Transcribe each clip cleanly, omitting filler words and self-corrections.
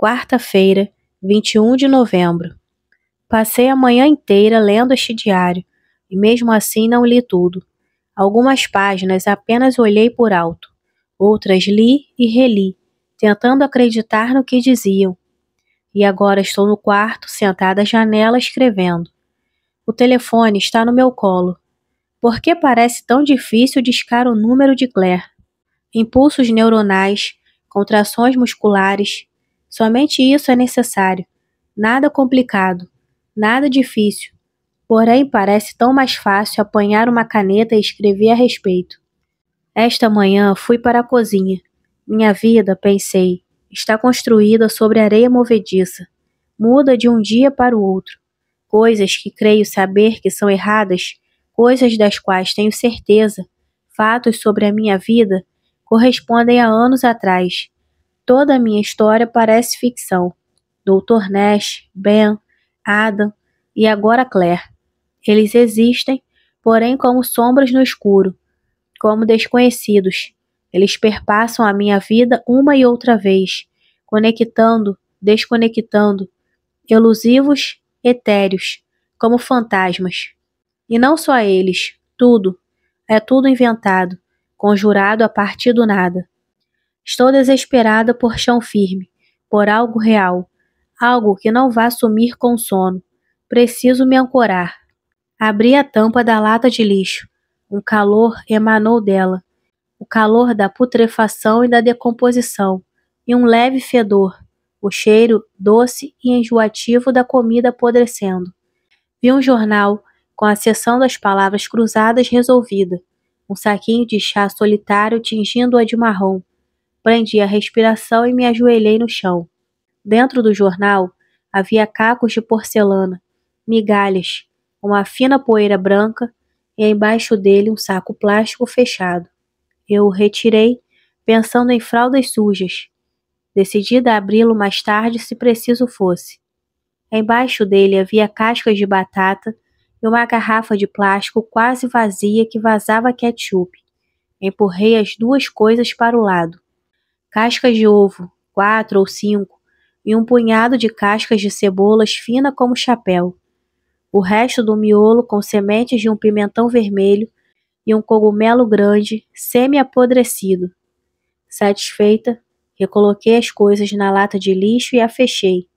Quarta-feira, 21 de novembro. Passei a manhã inteira lendo este diário, e mesmo assim não li tudo. Algumas páginas apenas olhei por alto, outras li e reli, tentando acreditar no que diziam. E agora estou no quarto, sentada à janela, escrevendo. O telefone está no meu colo. Por que parece tão difícil discar o número de Claire? Impulsos neuronais, contrações musculares, somente isso é necessário. Nada complicado, nada difícil. Porém, parece tão mais fácil apanhar uma caneta e escrever a respeito. Esta manhã fui para a cozinha. Minha vida, pensei, está construída sobre areia movediça. Muda de um dia para o outro. Coisas que creio saber que são erradas, coisas das quais tenho certeza, fatos sobre a minha vida, correspondem a anos atrás. Toda a minha história parece ficção. Dr. Nash, Ben, Adam e agora Claire. Eles existem, porém como sombras no escuro, como desconhecidos. Eles perpassam a minha vida uma e outra vez, conectando, desconectando, elusivos, etéreos, como fantasmas. E não só eles, tudo. É tudo inventado, conjurado a partir do nada. Estou desesperada por chão firme, por algo real, algo que não vá sumir com o sono. Preciso me ancorar. Abri a tampa da lata de lixo. Um calor emanou dela. O calor da putrefação e da decomposição, e um leve fedor, o cheiro doce e enjoativo da comida apodrecendo. Vi um jornal, com a seção das palavras cruzadas resolvida, um saquinho de chá solitário tingindo-a de marrom. Prendi a respiração e me ajoelhei no chão. Dentro do jornal havia cacos de porcelana, migalhas, uma fina poeira branca e embaixo dele um saco plástico fechado. Eu o retirei, pensando em fraldas sujas, decidida a abri-lo mais tarde se preciso fosse. Embaixo dele havia cascas de batata e uma garrafa de plástico quase vazia que vazava ketchup. Empurrei as duas coisas para o lado. Cascas de ovo, 4 ou 5, e um punhado de cascas de cebolas fina como chapéu. O resto do miolo com sementes de um pimentão vermelho e um cogumelo grande, semi-apodrecido. Satisfeita, recoloquei as coisas na lata de lixo e a fechei.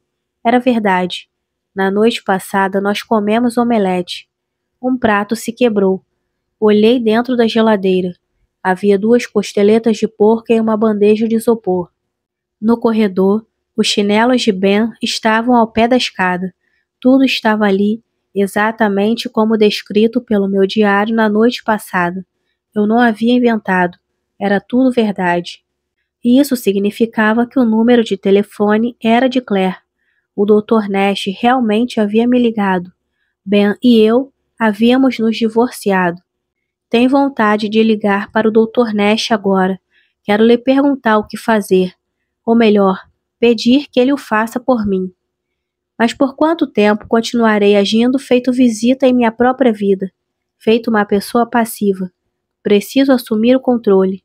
Era verdade. Na noite passada nós comemos omelete. Um prato se quebrou. Olhei dentro da geladeira. Havia 2 costeletas de porco em uma bandeja de isopor. No corredor, os chinelos de Ben estavam ao pé da escada. Tudo estava ali, exatamente como descrito pelo meu diário na noite passada. Eu não havia inventado. Era tudo verdade. E isso significava que o número de telefone era de Claire. O Dr. Nash realmente havia me ligado. Ben e eu havíamos nos divorciado. Tenho vontade de ligar para o Dr. Nash agora. Quero lhe perguntar o que fazer. Ou melhor, pedir que ele o faça por mim. Mas por quanto tempo continuarei agindo feito visita em minha própria vida? Feito uma pessoa passiva. Preciso assumir o controle.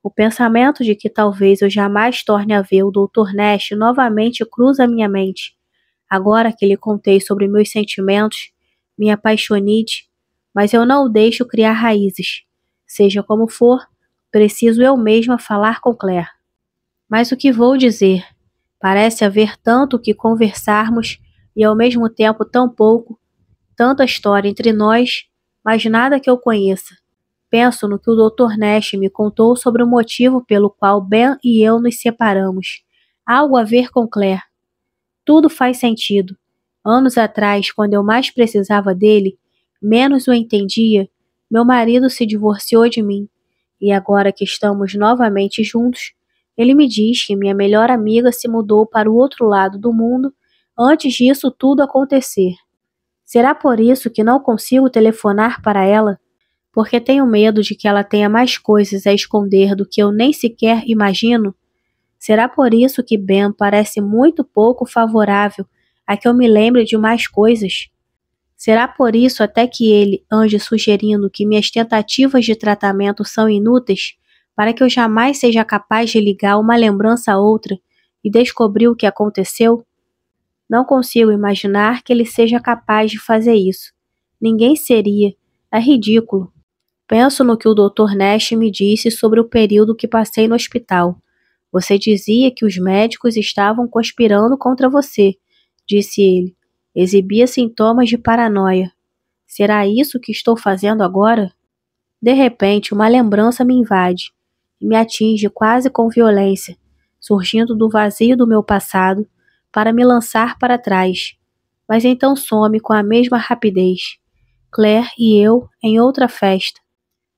O pensamento de que talvez eu jamais torne a ver o Dr. Nash novamente cruza minha mente. Agora que lhe contei sobre meus sentimentos, minha paixonite, mas eu não o deixo criar raízes. Seja como for, preciso eu mesma falar com Claire. Mas o que vou dizer? Parece haver tanto que conversarmos e ao mesmo tempo tão pouco, tanta história entre nós, mas nada que eu conheça. Penso no que o Dr. Nash me contou sobre o motivo pelo qual Ben e eu nos separamos. Algo a ver com Claire. Tudo faz sentido. Anos atrás, quando eu mais precisava dele, menos o entendia, meu marido se divorciou de mim. E agora que estamos novamente juntos, ele me diz que minha melhor amiga se mudou para o outro lado do mundo antes disso tudo acontecer. Será por isso que não consigo telefonar para ela? Porque tenho medo de que ela tenha mais coisas a esconder do que eu nem sequer imagino? Será por isso que Ben parece muito pouco favorável a que eu me lembre de mais coisas? Será por isso até que ele ande sugerindo que minhas tentativas de tratamento são inúteis, para que eu jamais seja capaz de ligar uma lembrança a outra e descobriu o que aconteceu? Não consigo imaginar que ele seja capaz de fazer isso. Ninguém seria. É ridículo. Penso no que o Dr. Nash me disse sobre o período que passei no hospital. Você dizia que os médicos estavam conspirando contra você, disse ele. Exibia sintomas de paranoia. Será isso que estou fazendo agora? De repente, uma lembrança me invade e me atinge quase com violência, surgindo do vazio do meu passado para me lançar para trás. Mas então some com a mesma rapidez. Claire e eu em outra festa.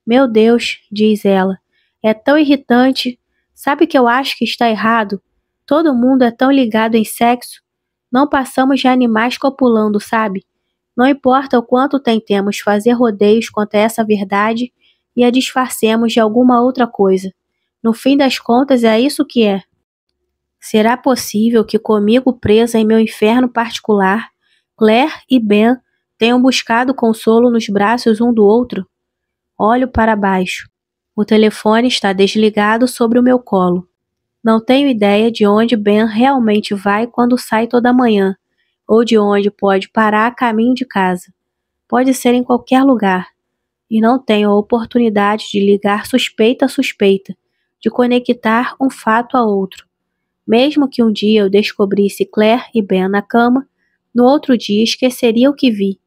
Meu Deus, diz ela, é tão irritante. Sabe que eu acho que está errado? Todo mundo é tão ligado em sexo. Não passamos de animais copulando, sabe? Não importa o quanto tentemos fazer rodeios contra essa verdade e a disfarcemos de alguma outra coisa. No fim das contas, é isso que é. Será possível que comigo presa em meu inferno particular, Claire e Ben tenham buscado consolo nos braços um do outro? Olho para baixo. O telefone está desligado sobre o meu colo. Não tenho ideia de onde Ben realmente vai quando sai toda manhã, ou de onde pode parar a caminho de casa. Pode ser em qualquer lugar. E não tenho a oportunidade de ligar suspeita a suspeita, de conectar um fato a outro. Mesmo que um dia eu descobrisse Claire e Ben na cama, no outro dia esqueceria o que vi.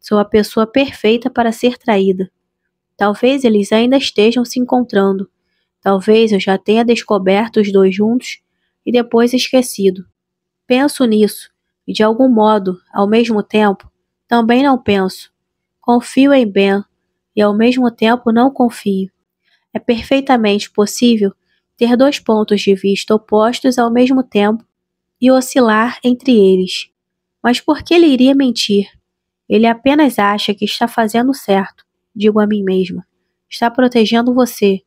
Sou a pessoa perfeita para ser traída. Talvez eles ainda estejam se encontrando. Talvez eu já tenha descoberto os dois juntos e depois esquecido. Penso nisso, e de algum modo, ao mesmo tempo, também não penso. Confio em Ben, e ao mesmo tempo não confio. É perfeitamente possível ter dois pontos de vista opostos ao mesmo tempo e oscilar entre eles. Mas por que ele iria mentir? Ele apenas acha que está fazendo certo, digo a mim mesma. Está protegendo você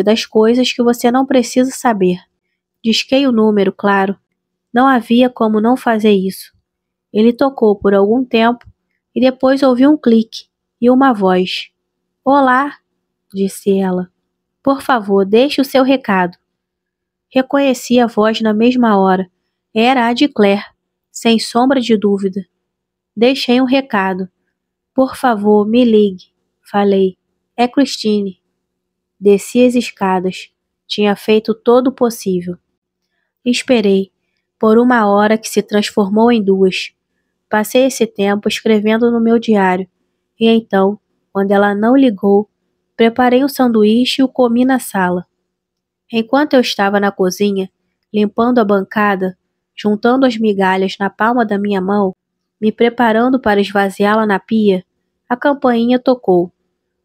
das coisas que você não precisa saber. Disquei o número, claro. Não havia como não fazer isso. Ele tocou por algum tempo e depois ouvi um clique e uma voz. Olá, disse ela. Por favor, deixe o seu recado. Reconheci a voz na mesma hora. Era a de Claire, sem sombra de dúvida. Deixei um recado. Por favor, me ligue, falei. É Christine. Desci as escadas. Tinha feito todo o possível. Esperei, por uma hora que se transformou em duas. Passei esse tempo escrevendo no meu diário, e então, quando ela não ligou, preparei um sanduíche e o comi na sala. Enquanto eu estava na cozinha, limpando a bancada, juntando as migalhas na palma da minha mão, me preparando para esvaziá-la na pia, a campainha tocou.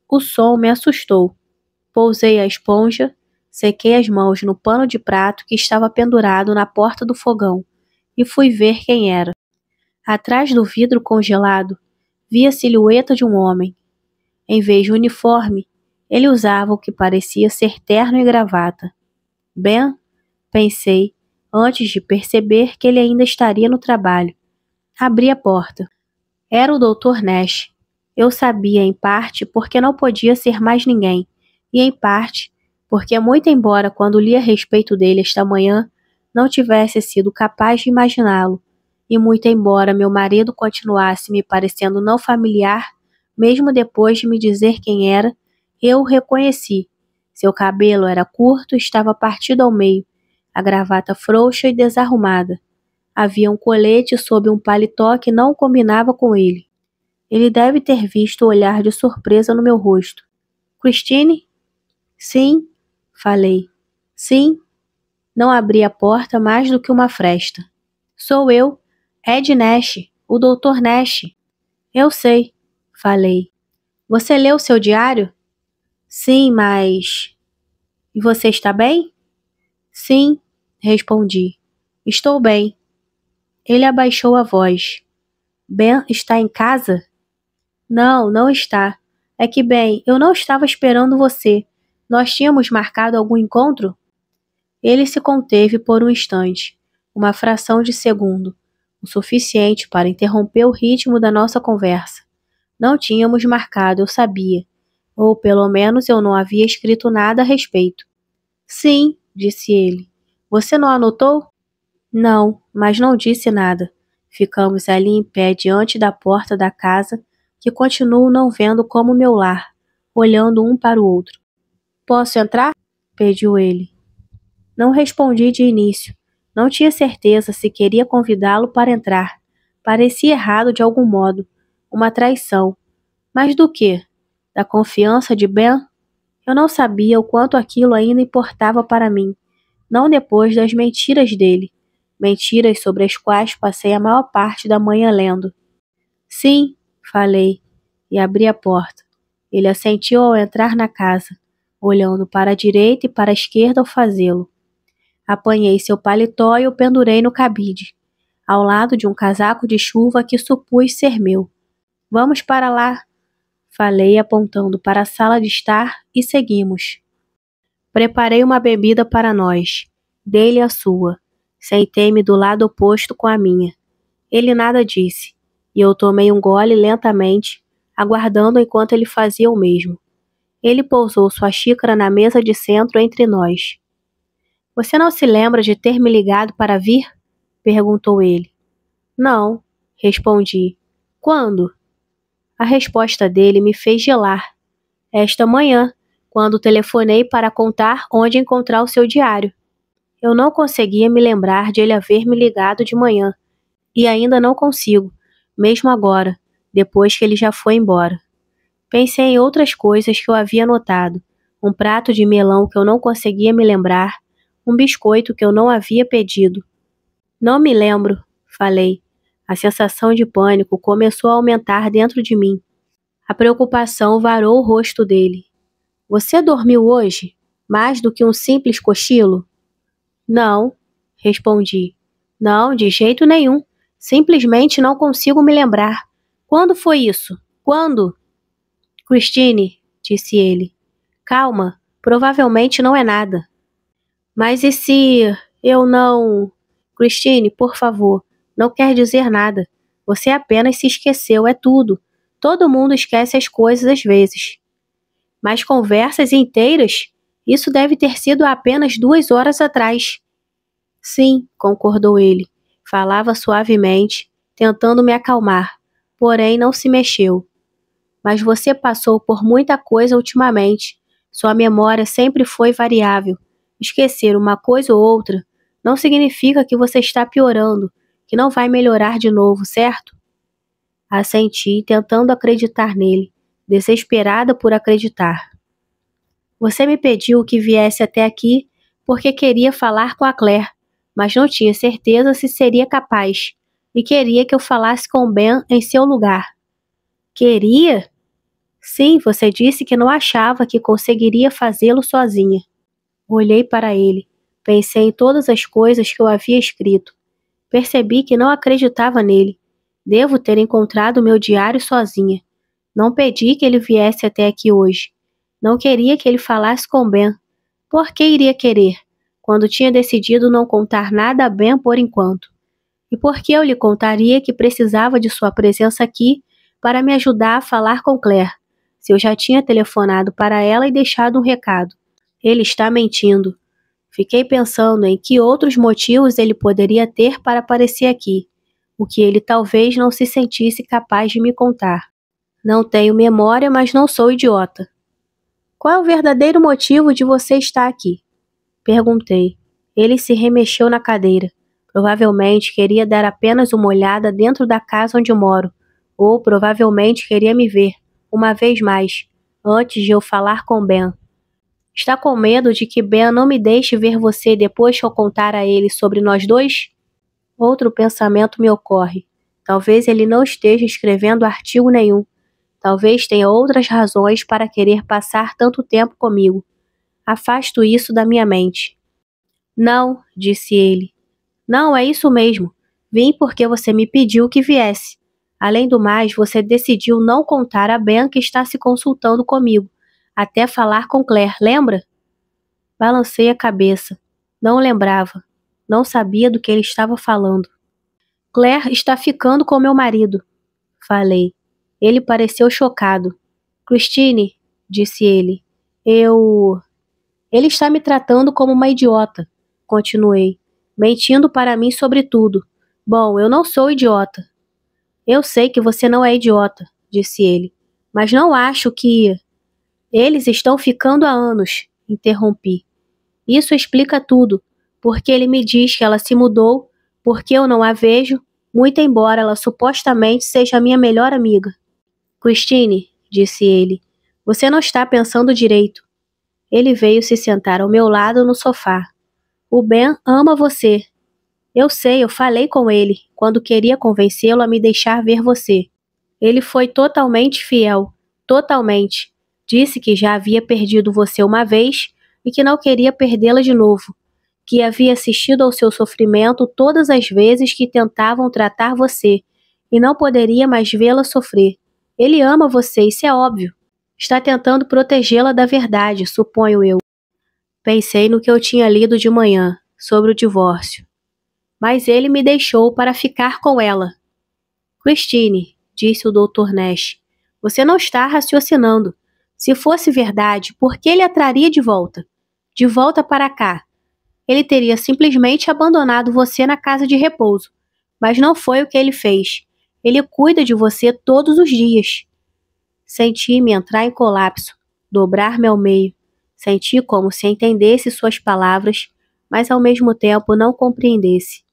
O som me assustou. Pousei a esponja, sequei as mãos no pano de prato que estava pendurado na porta do fogão e fui ver quem era. Atrás do vidro congelado, vi a silhueta de um homem. Em vez de uniforme, ele usava o que parecia ser terno e gravata. Ben, pensei, antes de perceber que ele ainda estaria no trabalho. Abri a porta. Era o Dr. Nash. Eu sabia, em parte, porque não podia ser mais ninguém, e em parte, porque muito embora quando li a respeito dele esta manhã, não tivesse sido capaz de imaginá-lo, e muito embora meu marido continuasse me parecendo não familiar, mesmo depois de me dizer quem era, eu o reconheci. Seu cabelo era curto e estava partido ao meio, a gravata frouxa e desarrumada. Havia um colete sob um paletó que não combinava com ele. Ele deve ter visto o olhar de surpresa no meu rosto. Christine? Sim, falei. Sim. Não abri a porta mais do que uma fresta. Sou eu, Ed Nash, o Dr. Nash. Eu sei, falei. Você leu seu diário? Sim, mas... E você está bem? Sim, respondi. Estou bem. Ele abaixou a voz. Ben está em casa? Não, não está. É que, bem, eu não estava esperando você. Nós tínhamos marcado algum encontro? Ele se conteve por um instante, uma fração de segundo, o suficiente para interromper o ritmo da nossa conversa. Não tínhamos marcado, eu sabia. Ou, pelo menos, eu não havia escrito nada a respeito. Sim, disse ele. Você não anotou? Não, mas não disse nada. Ficamos ali em pé diante da porta da casa, que continuo não vendo como meu lar, olhando um para o outro. Posso entrar? Pediu ele. Não respondi de início. Não tinha certeza se queria convidá-lo para entrar. Parecia errado de algum modo. Uma traição. Mas do quê? Da confiança de Ben? Eu não sabia o quanto aquilo ainda importava para mim. Não depois das mentiras dele. Mentiras sobre as quais passei a maior parte da manhã lendo. Sim, falei, e abri a porta. Ele assentiu ao entrar na casa, olhando para a direita e para a esquerda ao fazê-lo. Apanhei seu paletó e o pendurei no cabide, ao lado de um casaco de chuva que supus ser meu. Vamos para lá, falei apontando para a sala de estar e seguimos. Preparei uma bebida para nós, dei-lhe a sua. Sentei-me do lado oposto com a minha. Ele nada disse, e eu tomei um gole lentamente, aguardando enquanto ele fazia o mesmo. Ele pousou sua xícara na mesa de centro entre nós. Você não se lembra de ter me ligado para vir? Perguntou ele. Não, respondi. Quando? A resposta dele me fez gelar. Esta manhã, quando telefonei para contar onde encontrar o seu diário. Eu não conseguia me lembrar de ele haver me ligado de manhã, e ainda não consigo, mesmo agora, depois que ele já foi embora. Pensei em outras coisas que eu havia notado, um prato de melão que eu não conseguia me lembrar, um biscoito que eu não havia pedido. Não me lembro, falei. A sensação de pânico começou a aumentar dentro de mim. A preocupação varou o rosto dele. Você dormiu hoje? Mais do que um simples cochilo? Não, respondi. Não, de jeito nenhum. Simplesmente não consigo me lembrar. Quando foi isso? Quando? Christine, disse ele. Calma, provavelmente não é nada. Mas e se eu não... Christine, por favor, não quer dizer nada. Você apenas se esqueceu, é tudo. Todo mundo esquece as coisas às vezes. Mas conversas inteiras? Isso deve ter sido há apenas 2 horas atrás. Sim, concordou ele. Falava suavemente, tentando me acalmar, porém não se mexeu. Mas você passou por muita coisa ultimamente. Sua memória sempre foi variável. Esquecer uma coisa ou outra não significa que você está piorando, que não vai melhorar de novo, certo? Assenti, tentando acreditar nele, desesperada por acreditar. Você me pediu que viesse até aqui porque queria falar com a Claire, mas não tinha certeza se seria capaz, e queria que eu falasse com Ben em seu lugar. Queria? Sim, você disse que não achava que conseguiria fazê-lo sozinha. Olhei para ele, pensei em todas as coisas que eu havia escrito. Percebi que não acreditava nele. Devo ter encontrado meu diário sozinha. Não pedi que ele viesse até aqui hoje. Não queria que ele falasse com Ben. Por que iria querer, quando tinha decidido não contar nada a Ben por enquanto? E por que eu lhe contaria que precisava de sua presença aqui para me ajudar a falar com Claire, se eu já tinha telefonado para ela e deixado um recado? Ele está mentindo. Fiquei pensando em que outros motivos ele poderia ter para aparecer aqui, o que ele talvez não se sentisse capaz de me contar. Não tenho memória, mas não sou idiota. Qual é o verdadeiro motivo de você estar aqui? Perguntei. Ele se remexeu na cadeira. Provavelmente queria dar apenas uma olhada dentro da casa onde moro, ou provavelmente queria me ver, uma vez mais, antes de eu falar com Ben. Está com medo de que Ben não me deixe ver você depois que eu contar a ele sobre nós dois? Outro pensamento me ocorre. Talvez ele não esteja escrevendo artigo nenhum. Talvez tenha outras razões para querer passar tanto tempo comigo. Afasto isso da minha mente. Não, disse ele. Não, é isso mesmo. Vim porque você me pediu que viesse. Além do mais, você decidiu não contar a Ben que está se consultando comigo, até falar com Claire, lembra? Balancei a cabeça. Não lembrava. Não sabia do que ele estava falando. Claire está ficando com meu marido, falei. Ele pareceu chocado. Christine, disse ele, ele está me tratando como uma idiota. continuei, mentindo para mim sobre tudo. Bom, eu não sou idiota. Eu sei que você não é idiota, disse ele, mas não acho que... Eles estão ficando há anos, interrompi. Isso explica tudo, porque ele me diz que ela se mudou, porque eu não a vejo, muito embora ela supostamente seja minha melhor amiga. Christine, disse ele, você não está pensando direito. Ele veio se sentar ao meu lado no sofá. O Ben ama você. Eu sei, eu falei com ele, quando queria convencê-lo a me deixar ver você. Ele foi totalmente fiel, totalmente. Disse que já havia perdido você uma vez e que não queria perdê-la de novo, que havia assistido ao seu sofrimento todas as vezes que tentavam tratar você e não poderia mais vê-la sofrer. Ele ama você, isso é óbvio. Está tentando protegê-la da verdade, suponho eu. Pensei no que eu tinha lido de manhã, sobre o divórcio. Mas ele me deixou para ficar com ela. Christine, disse o Dr. Nash, você não está raciocinando. Se fosse verdade, por que ele a traria de volta? De volta para cá. Ele teria simplesmente abandonado você na casa de repouso. Mas não foi o que ele fez. Ele cuida de você todos os dias. Senti-me entrar em colapso, dobrar-me ao meio. Senti como se entendesse suas palavras, mas ao mesmo tempo não compreendesse.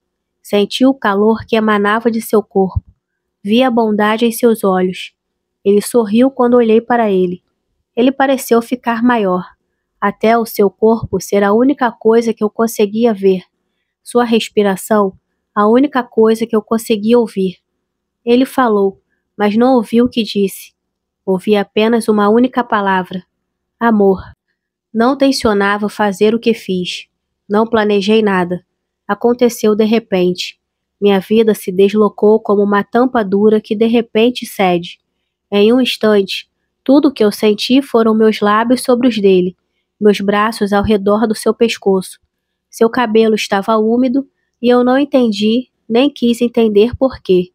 Senti o calor que emanava de seu corpo. Vi a bondade em seus olhos. Ele sorriu quando olhei para ele. Ele pareceu ficar maior, até o seu corpo ser a única coisa que eu conseguia ver. Sua respiração, a única coisa que eu conseguia ouvir. Ele falou, mas não ouvi o que disse. Ouvi apenas uma única palavra: amor. Não tencionava fazer o que fiz. Não planejei nada. Aconteceu de repente. Minha vida se deslocou como uma tampa dura que de repente cede. Em um instante, tudo o que eu senti foram meus lábios sobre os dele, meus braços ao redor do seu pescoço. Seu cabelo estava úmido e eu não entendi, nem quis entender por quê.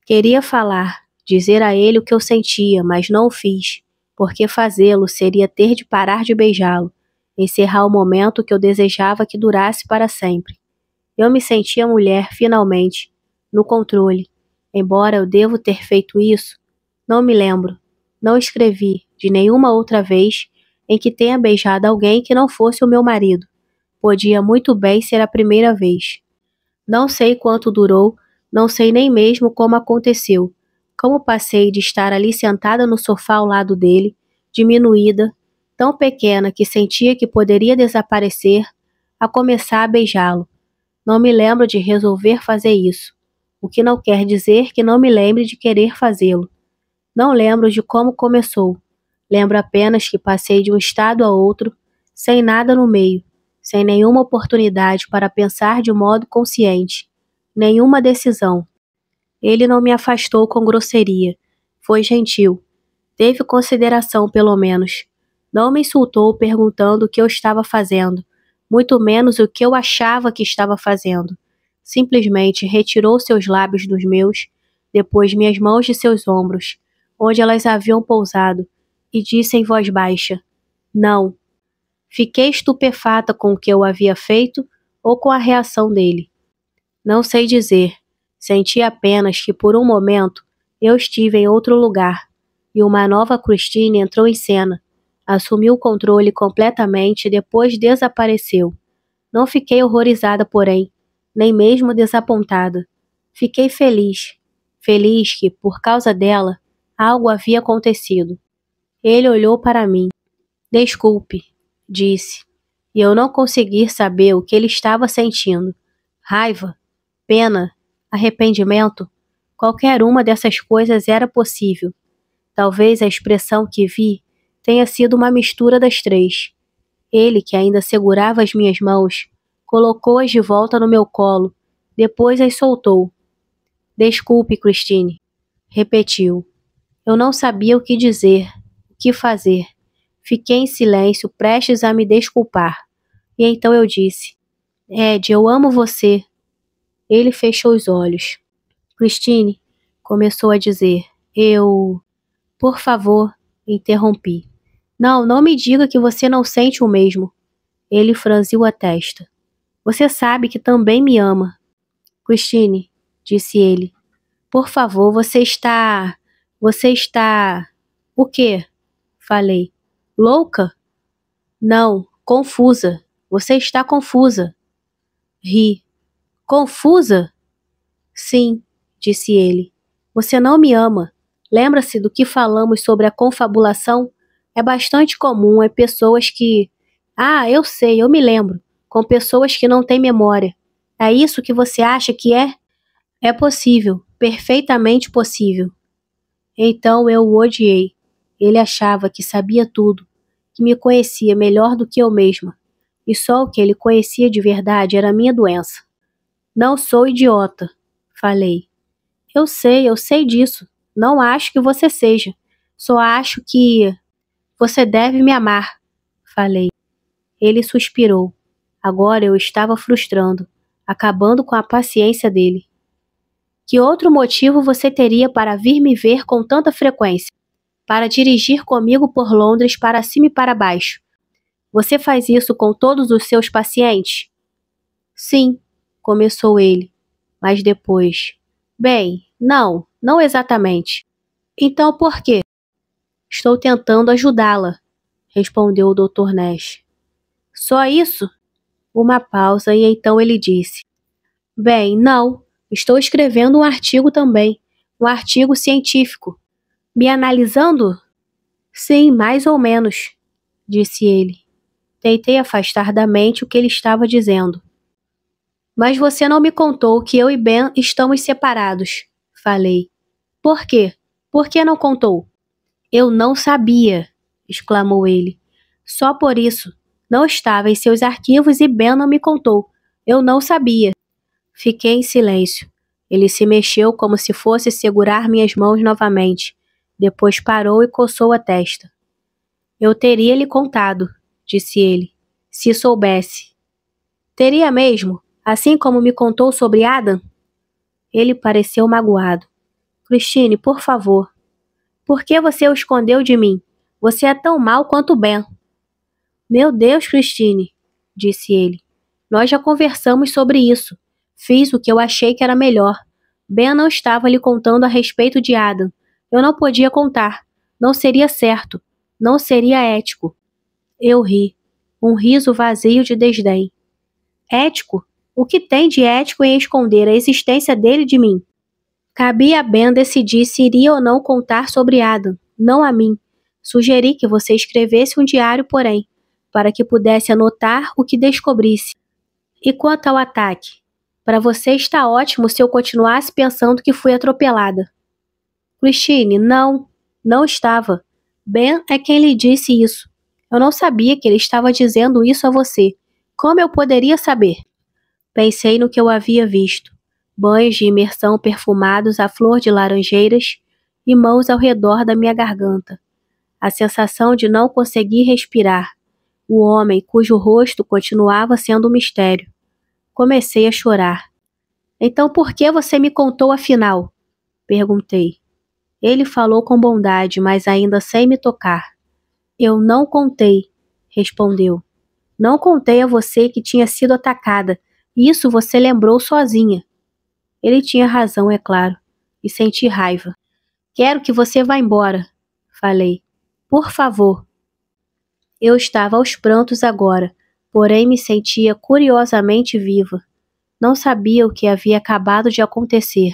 Queria falar, dizer a ele o que eu sentia, mas não o fiz, porque fazê-lo seria ter de parar de beijá-lo, encerrar o momento que eu desejava que durasse para sempre. Eu me sentia mulher, finalmente, no controle. Embora eu devo ter feito isso, não me lembro. Não escrevi, de nenhuma outra vez, em que tenha beijado alguém que não fosse o meu marido. Podia muito bem ser a primeira vez. Não sei quanto durou, não sei nem mesmo como aconteceu. Como passei de estar ali sentada no sofá ao lado dele, diminuída, tão pequena que sentia que poderia desaparecer, a começar a beijá-lo. Não me lembro de resolver fazer isso, o que não quer dizer que não me lembre de querer fazê-lo. Não lembro de como começou. Lembro apenas que passei de um estado a outro, sem nada no meio, sem nenhuma oportunidade para pensar de modo consciente, nenhuma decisão. Ele não me afastou com grosseria. Foi gentil. Teve consideração, pelo menos. Não me insultou perguntando o que eu estava fazendo, muito menos o que eu achava que estava fazendo. Simplesmente retirou seus lábios dos meus, depois minhas mãos de seus ombros, onde elas haviam pousado, e disse em voz baixa: não. Fiquei estupefata com o que eu havia feito ou com a reação dele. Não sei dizer. Senti apenas que por um momento eu estive em outro lugar, e uma nova Christine entrou em cena. Assumiu o controle completamente e depois desapareceu. Não fiquei horrorizada, porém, nem mesmo desapontada. Fiquei feliz. Feliz que, por causa dela, algo havia acontecido. Ele olhou para mim. Desculpe, disse, e eu não consegui saber o que ele estava sentindo. Raiva, pena, arrependimento, qualquer uma dessas coisas era possível. Talvez a expressão que vi tenha sido uma mistura das três. Ele, que ainda segurava as minhas mãos, colocou-as de volta no meu colo, depois as soltou. Desculpe, Christine, repetiu. Eu não sabia o que dizer, o que fazer. Fiquei em silêncio, prestes a me desculpar. E então eu disse: Ed, eu amo você. Ele fechou os olhos. Christine, começou a dizer. Por favor, interrompi. Não, não me diga que você não sente o mesmo. Ele franziu a testa. Você sabe que também me ama. Christine, disse ele. Por favor, você está... O quê? Falei. Louca? Não, confusa. Você está confusa. Ri. Confusa? Sim, disse ele. Você não me ama. Lembra-se do que falamos sobre a confabulação? É bastante comum em pessoas que... Ah, eu sei, eu me lembro. Com pessoas que não têm memória. É isso que você acha que é? É possível, perfeitamente possível. Então eu o odiei. Ele achava que sabia tudo, que me conhecia melhor do que eu mesma. E só o que ele conhecia de verdade era a minha doença. Não sou idiota, falei. Eu sei disso. Não acho que você seja. Só acho que você deve me amar, falei. Ele suspirou. Agora eu estava frustrando, acabando com a paciência dele. Que outro motivo você teria para vir me ver com tanta frequência? Para dirigir comigo por Londres para cima e para baixo? Você faz isso com todos os seus pacientes? Sim, começou ele, mas depois... Bem, não exatamente. Então por quê? Estou tentando ajudá-la, respondeu o Dr. Nash. Só isso? Uma pausa e então ele disse. Bem, não. Estou escrevendo um artigo também. Um artigo científico. Me analisando? Sim, mais ou menos, disse ele. Tentei afastar da mente o que ele estava dizendo. Mas você não me contou que eu e Ben estamos separados, falei. Por quê? Por que não contou? Eu não sabia, exclamou ele. Só por isso. Não estava em seus arquivos e Ben não me contou. Eu não sabia. Fiquei em silêncio. Ele se mexeu como se fosse segurar minhas mãos novamente. Depois parou e coçou a testa. Eu teria lhe contado, disse ele, se soubesse. Teria mesmo, assim como me contou sobre Adam? Ele pareceu magoado. Christine, por favor. Por que você o escondeu de mim? Você é tão mau quanto Ben. Meu Deus, Christine, disse ele. Nós já conversamos sobre isso. Fiz o que eu achei que era melhor. Ben não estava lhe contando a respeito de Adam. Eu não podia contar. Não seria certo. Não seria ético. Eu ri. Um riso vazio de desdém. Ético? O que tem de ético em esconder a existência dele de mim? Cabia a Ben decidir se iria ou não contar sobre Adam, não a mim. Sugeri que você escrevesse um diário, porém, para que pudesse anotar o que descobrisse. E quanto ao ataque? Para você está ótimo se eu continuasse pensando que fui atropelada. Christine, não estava. Ben é quem lhe disse isso. Eu não sabia que ele estava dizendo isso a você. Como eu poderia saber? Pensei no que eu havia visto. Banhos de imersão perfumados à flor de laranjeiras e mãos ao redor da minha garganta. A sensação de não conseguir respirar. O homem cujo rosto continuava sendo um mistério. Comecei a chorar. Então por que você me contou afinal? Perguntei. Ele falou com bondade, mas ainda sem me tocar. Eu não contei, respondeu. Não contei a você que tinha sido atacada. Isso você lembrou sozinha. Ele tinha razão, é claro, e senti raiva. Quero que você vá embora, falei. Por favor. Eu estava aos prantos agora, porém me sentia curiosamente viva. Não sabia o que havia acabado de acontecer.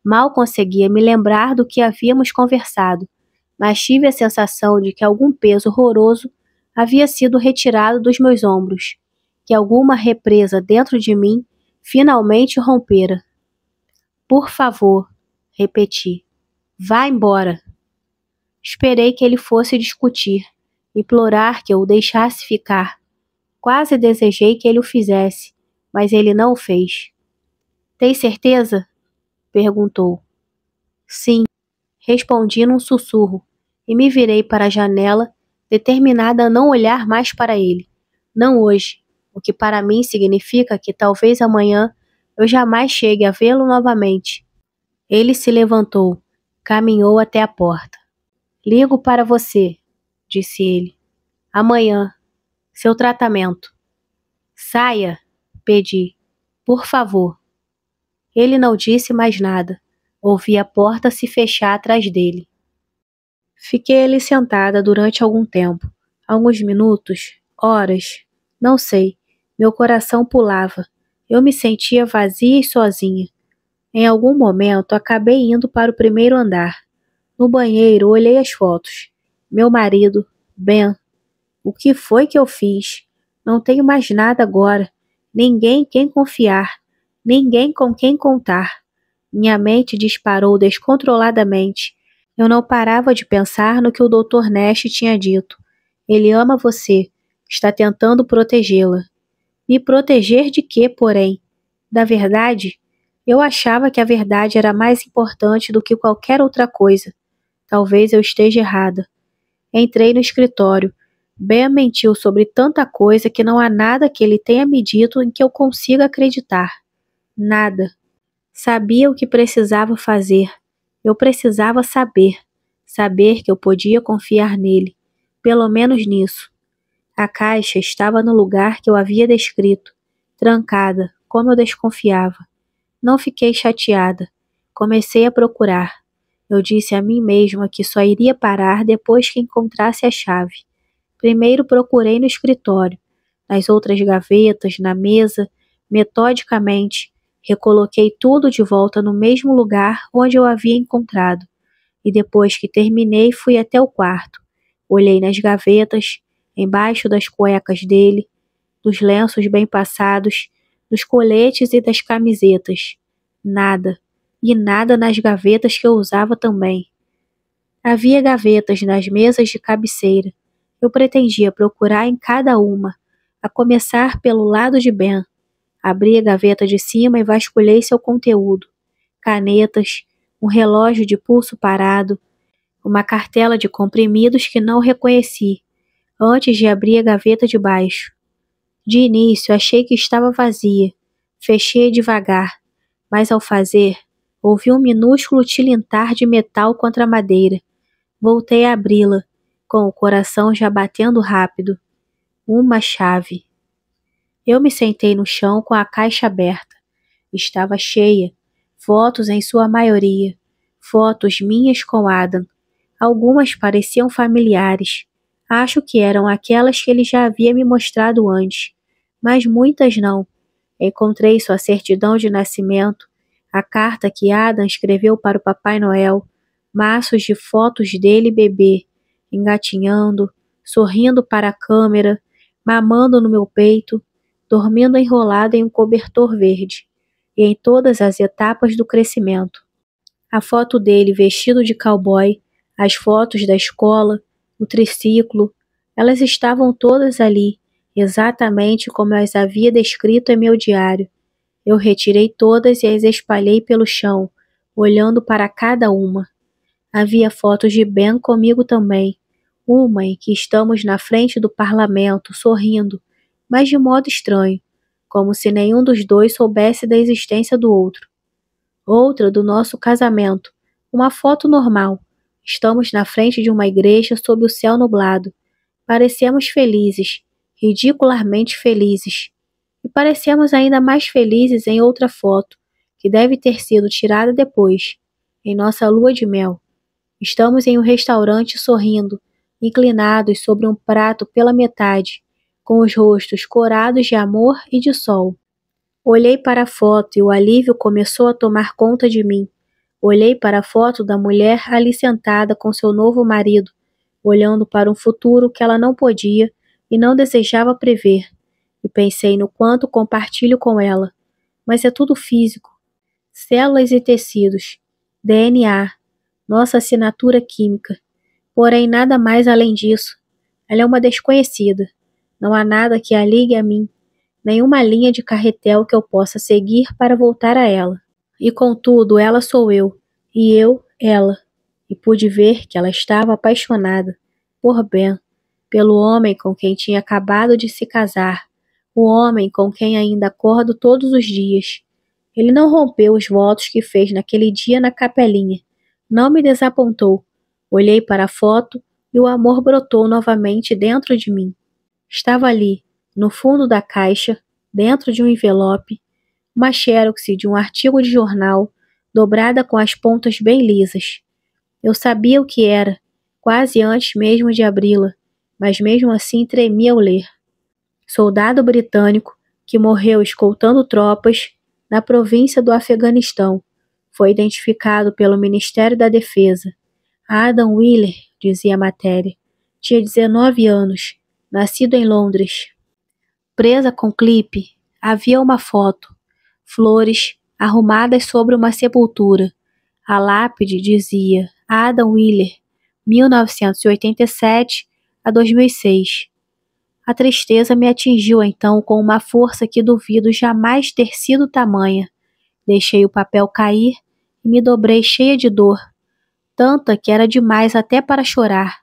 Mal conseguia me lembrar do que havíamos conversado, mas tive a sensação de que algum peso horroroso havia sido retirado dos meus ombros, que alguma represa dentro de mim finalmente rompera. Por favor, repeti. Vá embora. Esperei que ele fosse discutir, implorar que eu o deixasse ficar. Quase desejei que ele o fizesse, mas ele não o fez. Tem certeza? Perguntou. Sim, respondi num sussurro, e me virei para a janela, determinada a não olhar mais para ele. Não hoje, o que para mim significa que talvez amanhã eu jamais chegue a vê-lo novamente. Ele se levantou, caminhou até a porta. Ligo para você, disse ele. Amanhã. Seu tratamento. Saia! Pedi. Por favor. Ele não disse mais nada. Ouvi a porta se fechar atrás dele. Fiquei ali sentada durante algum tempo. Alguns minutos, horas, não sei. Meu coração pulava. Eu me sentia vazia e sozinha. Em algum momento, acabei indo para o primeiro andar. No banheiro, olhei as fotos. Meu marido, Ben. O que foi que eu fiz? Não tenho mais nada agora. Ninguém em quem confiar. Ninguém com quem contar. Minha mente disparou descontroladamente. Eu não parava de pensar no que o Dr. Nash tinha dito. Ele ama você. Está tentando protegê-la. Me proteger de quê, porém? Da verdade? Eu achava que a verdade era mais importante do que qualquer outra coisa. Talvez eu esteja errada. Entrei no escritório. Ben mentiu sobre tanta coisa que não há nada que ele tenha me dito em que eu consiga acreditar. Nada. Sabia o que precisava fazer. Eu precisava saber. Saber que eu podia confiar nele. Pelo menos nisso. A caixa estava no lugar que eu havia descrito. Trancada, como eu desconfiava. Não fiquei chateada. Comecei a procurar. Eu disse a mim mesma que só iria parar depois que encontrasse a chave. Primeiro procurei no escritório, nas outras gavetas, na mesa, metodicamente. Recoloquei tudo de volta no mesmo lugar onde eu havia encontrado. E depois que terminei, fui até o quarto. Olhei nas gavetas, embaixo das cuecas dele, dos lenços bem passados, dos coletes e das camisetas. Nada. E nada nas gavetas que eu usava também. Havia gavetas nas mesas de cabeceira. Eu pretendia procurar em cada uma, a começar pelo lado de Ben. Abri a gaveta de cima e vasculhei seu conteúdo. Canetas, um relógio de pulso parado, uma cartela de comprimidos que não reconheci, antes de abrir a gaveta de baixo. De início, achei que estava vazia. Fechei devagar, mas ao fazer, ouvi um minúsculo tilintar de metal contra a madeira. Voltei a abri-la, com o coração já batendo rápido. Uma chave. Eu me sentei no chão com a caixa aberta. Estava cheia. Fotos em sua maioria. Fotos minhas com Adam. Algumas pareciam familiares. Acho que eram aquelas que ele já havia me mostrado antes. Mas muitas não. Encontrei sua certidão de nascimento, a carta que Adam escreveu para o Papai Noel, maços de fotos dele bebê, engatinhando, sorrindo para a câmera, mamando no meu peito, dormindo enrolado em um cobertor verde, e em todas as etapas do crescimento. A foto dele vestido de cowboy, as fotos da escola, o triciclo, elas estavam todas ali, exatamente como eu as havia descrito em meu diário. Eu retirei todas e as espalhei pelo chão, olhando para cada uma. Havia fotos de Ben comigo também. Uma em que estamos na frente do parlamento, sorrindo, mas de modo estranho, como se nenhum dos dois soubesse da existência do outro. Outra do nosso casamento, uma foto normal. Estamos na frente de uma igreja sob o céu nublado. Parecemos felizes, ridicularmente felizes. E parecemos ainda mais felizes em outra foto, que deve ter sido tirada depois, em nossa lua de mel. Estamos em um restaurante sorrindo, inclinados sobre um prato pela metade, com os rostos corados de amor e de sol. Olhei para a foto e o alívio começou a tomar conta de mim. Olhei para a foto da mulher ali sentada com seu novo marido, olhando para um futuro que ela não podia e não desejava prever, e pensei no quanto compartilho com ela. Mas é tudo físico. Células e tecidos, DNA, nossa assinatura química. Porém, nada mais além disso. Ela é uma desconhecida. Não há nada que a ligue a mim, nenhuma linha de carretel que eu possa seguir para voltar a ela. E contudo, ela sou eu, e eu, ela. E pude ver que ela estava apaixonada por Ben, pelo homem com quem tinha acabado de se casar, o homem com quem ainda acordo todos os dias. Ele não rompeu os votos que fez naquele dia na capelinha. Não me desapontou. Olhei para a foto e o amor brotou novamente dentro de mim. Estava ali, no fundo da caixa, dentro de um envelope, uma xerox de um artigo de jornal, dobrada com as pontas bem lisas. Eu sabia o que era, quase antes mesmo de abri-la, mas mesmo assim tremia ao ler. Soldado britânico que morreu escoltando tropas na província do Afeganistão. Foi identificado pelo Ministério da Defesa. Adam Wheeler, dizia a matéria, tinha 19 anos, nascido em Londres. Presa com clipe, havia uma foto. Flores arrumadas sobre uma sepultura. A lápide dizia Adam Wheeler, 1987 a 2006. A tristeza me atingiu então com uma força que duvido jamais ter sido tamanha. Deixei o papel cair e me dobrei cheia de dor, tanta que era demais até para chorar,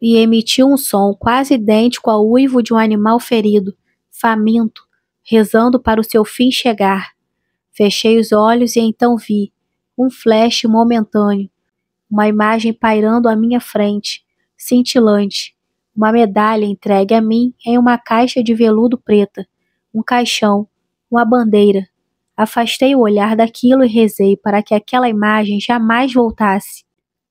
e emiti um som quase idêntico ao uivo de um animal ferido, faminto, rezando para o seu fim chegar. Fechei os olhos e então vi, um flash momentâneo, uma imagem pairando à minha frente, cintilante, uma medalha entregue a mim em uma caixa de veludo preta, um caixão, uma bandeira. Afastei o olhar daquilo e rezei para que aquela imagem jamais voltasse.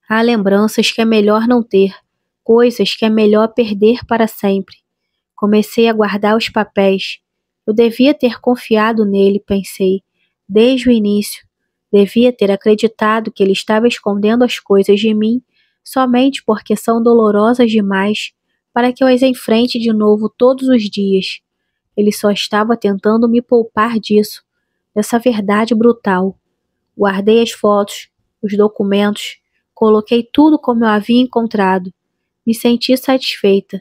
Há lembranças que é melhor não ter, coisas que é melhor perder para sempre. Comecei a guardar os papéis. Eu devia ter confiado nele, pensei, desde o início. Devia ter acreditado que ele estava escondendo as coisas de mim somente porque são dolorosas demais para que eu as enfrente de novo todos os dias. Ele só estava tentando me poupar disso, dessa verdade brutal. Guardei as fotos, os documentos, coloquei tudo como eu havia encontrado. Me senti satisfeita.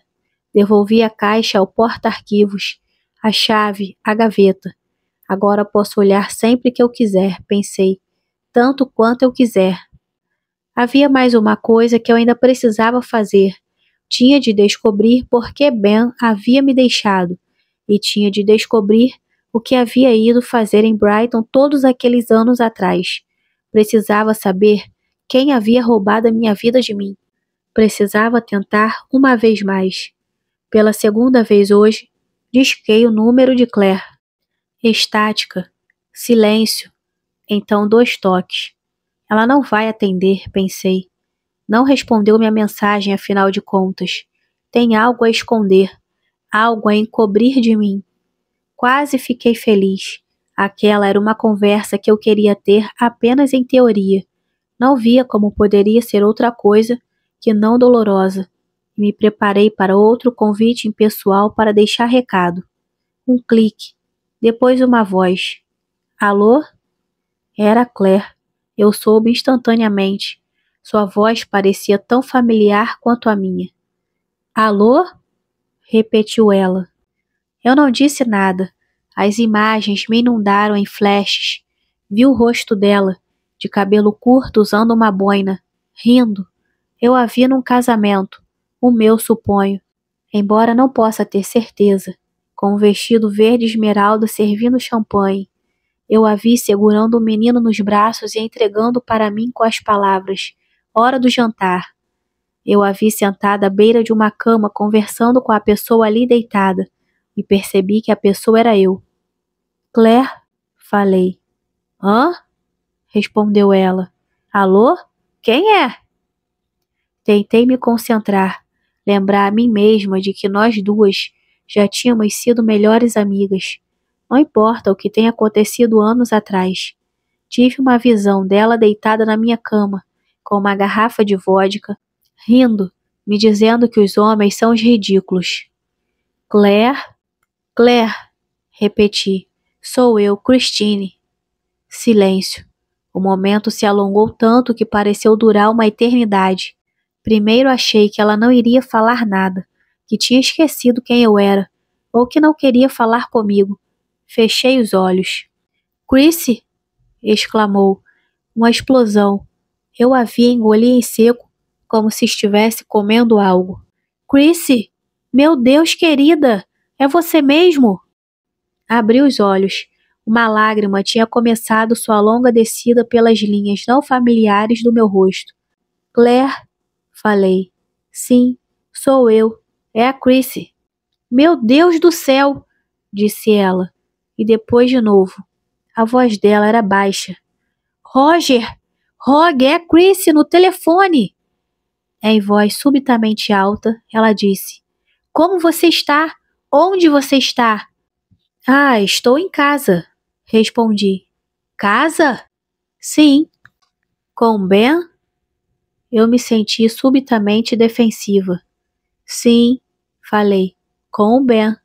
Devolvi a caixa ao porta-arquivos, a chave, a gaveta. Agora posso olhar sempre que eu quiser, pensei, tanto quanto eu quiser. Havia mais uma coisa que eu ainda precisava fazer. Tinha de descobrir por que Ben havia me deixado, e tinha de descobrir o que havia ido fazer em Brighton todos aqueles anos atrás. Precisava saber quem havia roubado a minha vida de mim. Precisava tentar uma vez mais. Pela segunda vez hoje, disquei o número de Claire. Estática. Silêncio. Então 2 toques. Ela não vai atender, pensei. Não respondeu minha mensagem, afinal de contas. Tem algo a esconder, algo a encobrir de mim. Quase fiquei feliz. Aquela era uma conversa que eu queria ter apenas em teoria. Não via como poderia ser outra coisa que não dolorosa. Me preparei para outro convite impessoal para deixar recado. Um clique. Depois uma voz. Alô? Era Claire. Eu soube instantaneamente. Sua voz parecia tão familiar quanto a minha. Alô? Repetiu ela. Eu não disse nada. As imagens me inundaram em flashes. Vi o rosto dela, de cabelo curto usando uma boina, rindo. Eu a vi num casamento. O meu, suponho. Embora não possa ter certeza. Com um vestido verde esmeralda servindo champanhe. Eu a vi segurando o menino nos braços e entregando para mim com as palavras: hora do jantar. Eu a vi sentada à beira de uma cama conversando com a pessoa ali deitada e percebi que a pessoa era eu. Claire? Falei. Hã? Respondeu ela. Alô? Quem é? Tentei me concentrar, lembrar a mim mesma de que nós duas já tínhamos sido melhores amigas. Não importa o que tenha acontecido anos atrás. Tive uma visão dela deitada na minha cama, com uma garrafa de vodka, rindo, me dizendo que os homens são os ridículos. Claire? Claire, repeti. Sou eu, Christine. Silêncio. O momento se alongou tanto que pareceu durar uma eternidade. Primeiro achei que ela não iria falar nada, que tinha esquecido quem eu era, ou que não queria falar comigo. Fechei os olhos. Chrissy? Exclamou. Uma explosão. Eu a vi engolir em seco, como se estivesse comendo algo. Chrissy! Meu Deus, querida! É você mesmo? Abri os olhos. Uma lágrima tinha começado sua longa descida pelas linhas não familiares do meu rosto. Claire? Falei. Sim, sou eu. É a Chrissy. Meu Deus do céu! Disse ela. e depois de novo. A voz dela era baixa. Roger! Roger, é Chrissy no telefone! Em voz subitamente alta, ela disse: Como você está? Onde você está? Ah, estou em casa, respondi. Casa? Sim. Com Ben? Eu me senti subitamente defensiva. Sim, falei. Com o Ben.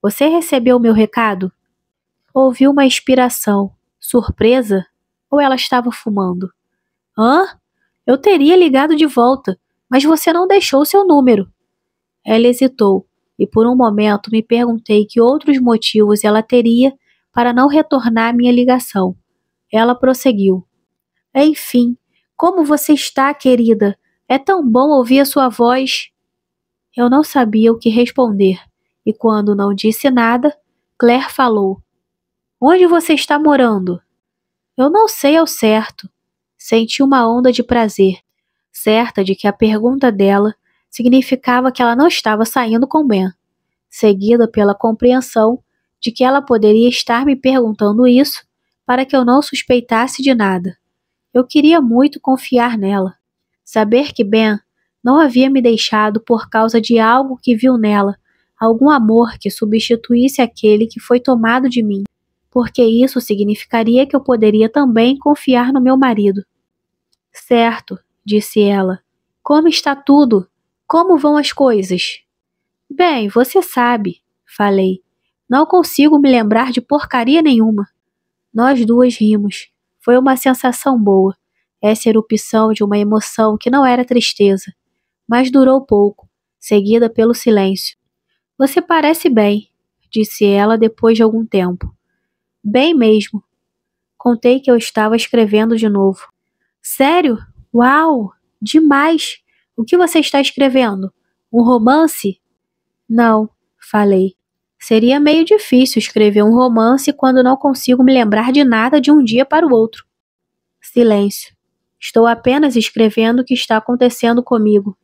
Você recebeu meu recado? Ouvi uma inspiração. Surpresa? Ou ela estava fumando? Hã? Eu teria ligado de volta, mas você não deixou seu número. Ela hesitou, e por um momento me perguntei que outros motivos ela teria para não retornar minha ligação. Ela prosseguiu. Enfim, como você está, querida? É tão bom ouvir a sua voz. Eu não sabia o que responder, e quando não disse nada, Claire falou. Onde você está morando? Eu não sei ao certo. Senti uma onda de prazer, certa de que a pergunta dela significava que ela não estava saindo com Ben, seguida pela compreensão de que ela poderia estar me perguntando isso para que eu não suspeitasse de nada. Eu queria muito confiar nela, saber que Ben não havia me deixado por causa de algo que viu nela, algum amor que substituísse aquele que foi tomado de mim, porque isso significaria que eu poderia também confiar no meu marido. Certo, disse ela. Como está tudo? Como vão as coisas? Bem, você sabe, falei. Não consigo me lembrar de porcaria nenhuma. Nós duas rimos. Foi uma sensação boa. Essa erupção de uma emoção que não era tristeza, mas durou pouco, seguida pelo silêncio. Você parece bem, disse ela depois de algum tempo. Bem mesmo. Contei que eu estava escrevendo de novo. Sério? Uau! Demais! O que você está escrevendo? Um romance? Não, falei. Seria meio difícil escrever um romance quando não consigo me lembrar de nada de um dia para o outro. Silêncio. Estou apenas escrevendo o que está acontecendo comigo.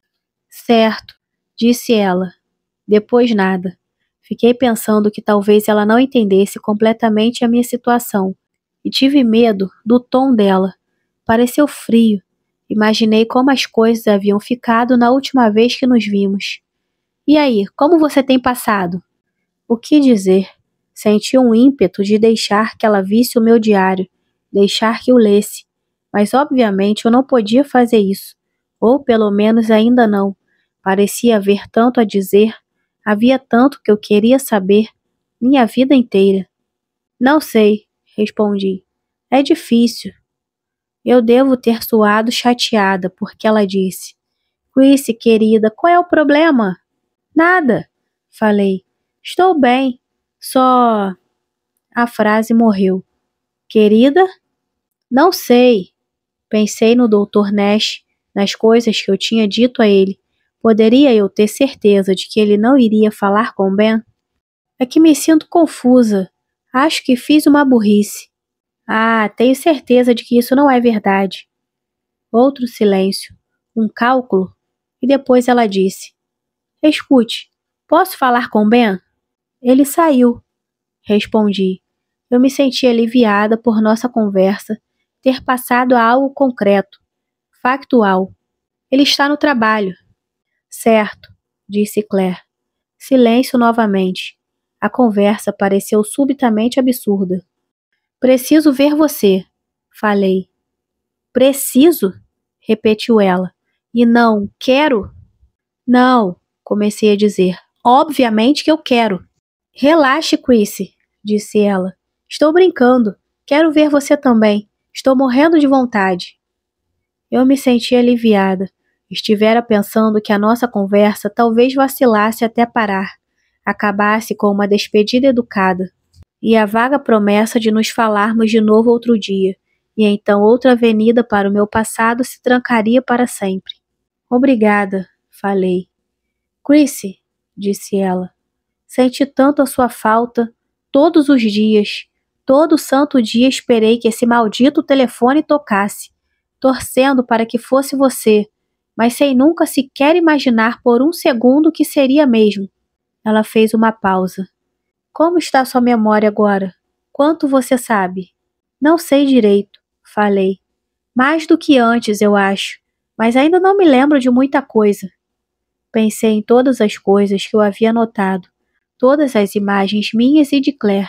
Certo, disse ela. Depois nada. Fiquei pensando que talvez ela não entendesse completamente a minha situação, e tive medo do tom dela. Pareceu frio. Imaginei como as coisas haviam ficado na última vez que nos vimos. E aí, como você tem passado? O que dizer? Senti um ímpeto de deixar que ela visse o meu diário, deixar que o lesse. Mas obviamente eu não podia fazer isso. Ou pelo menos ainda não. Parecia haver tanto a dizer. Havia tanto que eu queria saber. Minha vida inteira. Não sei, respondi. É difícil. Eu devo ter soado chateada, porque ela disse. Chrissy, querida, qual é o problema? Nada, falei. Estou bem, só... A frase morreu. Querida? Não sei. Pensei no Dr. Nash, nas coisas que eu tinha dito a ele. Poderia eu ter certeza de que ele não iria falar com Ben? É que me sinto confusa. Acho que fiz uma burrice. Ah, tenho certeza de que isso não é verdade. Outro silêncio. Um cálculo. E depois ela disse. Escute, posso falar com Ben? Ele saiu. Respondi. Eu me senti aliviada por nossa conversa ter passado a algo concreto, factual. Ele está no trabalho. Certo, disse Claire. Silêncio novamente. A conversa pareceu subitamente absurda. Preciso ver você, falei. Preciso? Repetiu ela. E não, quero? Não, comecei a dizer. Obviamente que eu quero. Relaxe, Chrissy, disse ela. Estou brincando. Quero ver você também. Estou morrendo de vontade. Eu me senti aliviada. Estivera pensando que a nossa conversa talvez vacilasse até parar, acabasse com uma despedida educada, e a vaga promessa de nos falarmos de novo outro dia, e então outra avenida para o meu passado se trancaria para sempre. Obrigada, falei. Chrissy, disse ela, senti tanto a sua falta, todos os dias, todo santo dia esperei que esse maldito telefone tocasse, torcendo para que fosse você, mas sem nunca sequer imaginar por um segundo que seria mesmo. Ela fez uma pausa. Como está sua memória agora? Quanto você sabe? Não sei direito, falei. Mais do que antes, eu acho, mas ainda não me lembro de muita coisa. Pensei em todas as coisas que eu havia notado, todas as imagens minhas e de Claire.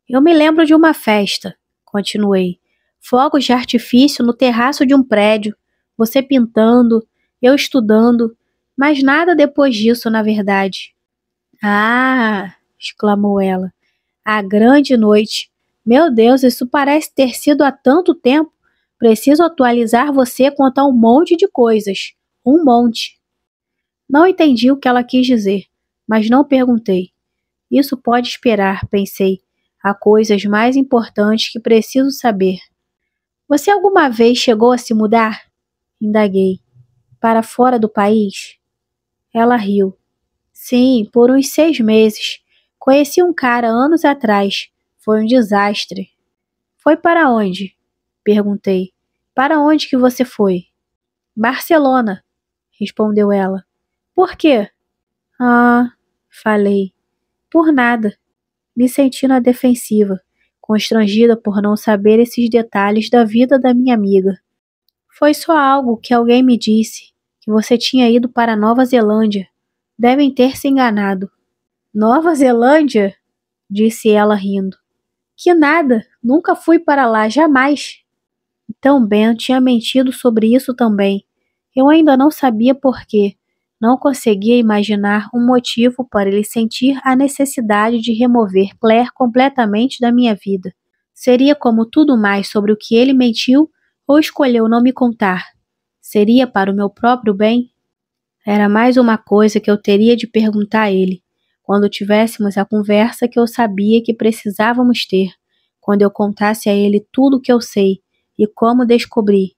Eu me lembro de uma festa, continuei. Fogos de artifício no terraço de um prédio, você pintando, eu estudando, mas nada depois disso, na verdade. Ah! Exclamou ela. A grande noite. Meu Deus, isso parece ter sido há tanto tempo. Preciso atualizar você quanto a um monte de coisas. Um monte. Não entendi o que ela quis dizer, mas não perguntei. Isso pode esperar, pensei. Há coisas mais importantes que preciso saber. Você alguma vez chegou a se mudar? Indaguei. Para fora do país? Ela riu. Sim, por uns 6 meses. Conheci um cara anos atrás. Foi um desastre. Foi para onde? Perguntei. Para onde que você foi? Barcelona, respondeu ela. Por quê? Ah, falei. Por nada. Me senti na defensiva, constrangida por não saber esses detalhes da vida da minha amiga. Foi só algo que alguém me disse, que você tinha ido para Nova Zelândia. Devem ter se enganado. Nova Zelândia? Disse ela rindo. Que nada, nunca fui para lá, jamais. Então Ben tinha mentido sobre isso também. Eu ainda não sabia por quê. Não conseguia imaginar um motivo para ele sentir a necessidade de remover Claire completamente da minha vida. Seria como tudo mais sobre o que ele mentiu ou escolheu não me contar? Seria para o meu próprio bem? Era mais uma coisa que eu teria de perguntar a ele, quando tivéssemos a conversa que eu sabia que precisávamos ter, quando eu contasse a ele tudo o que eu sei e como descobri.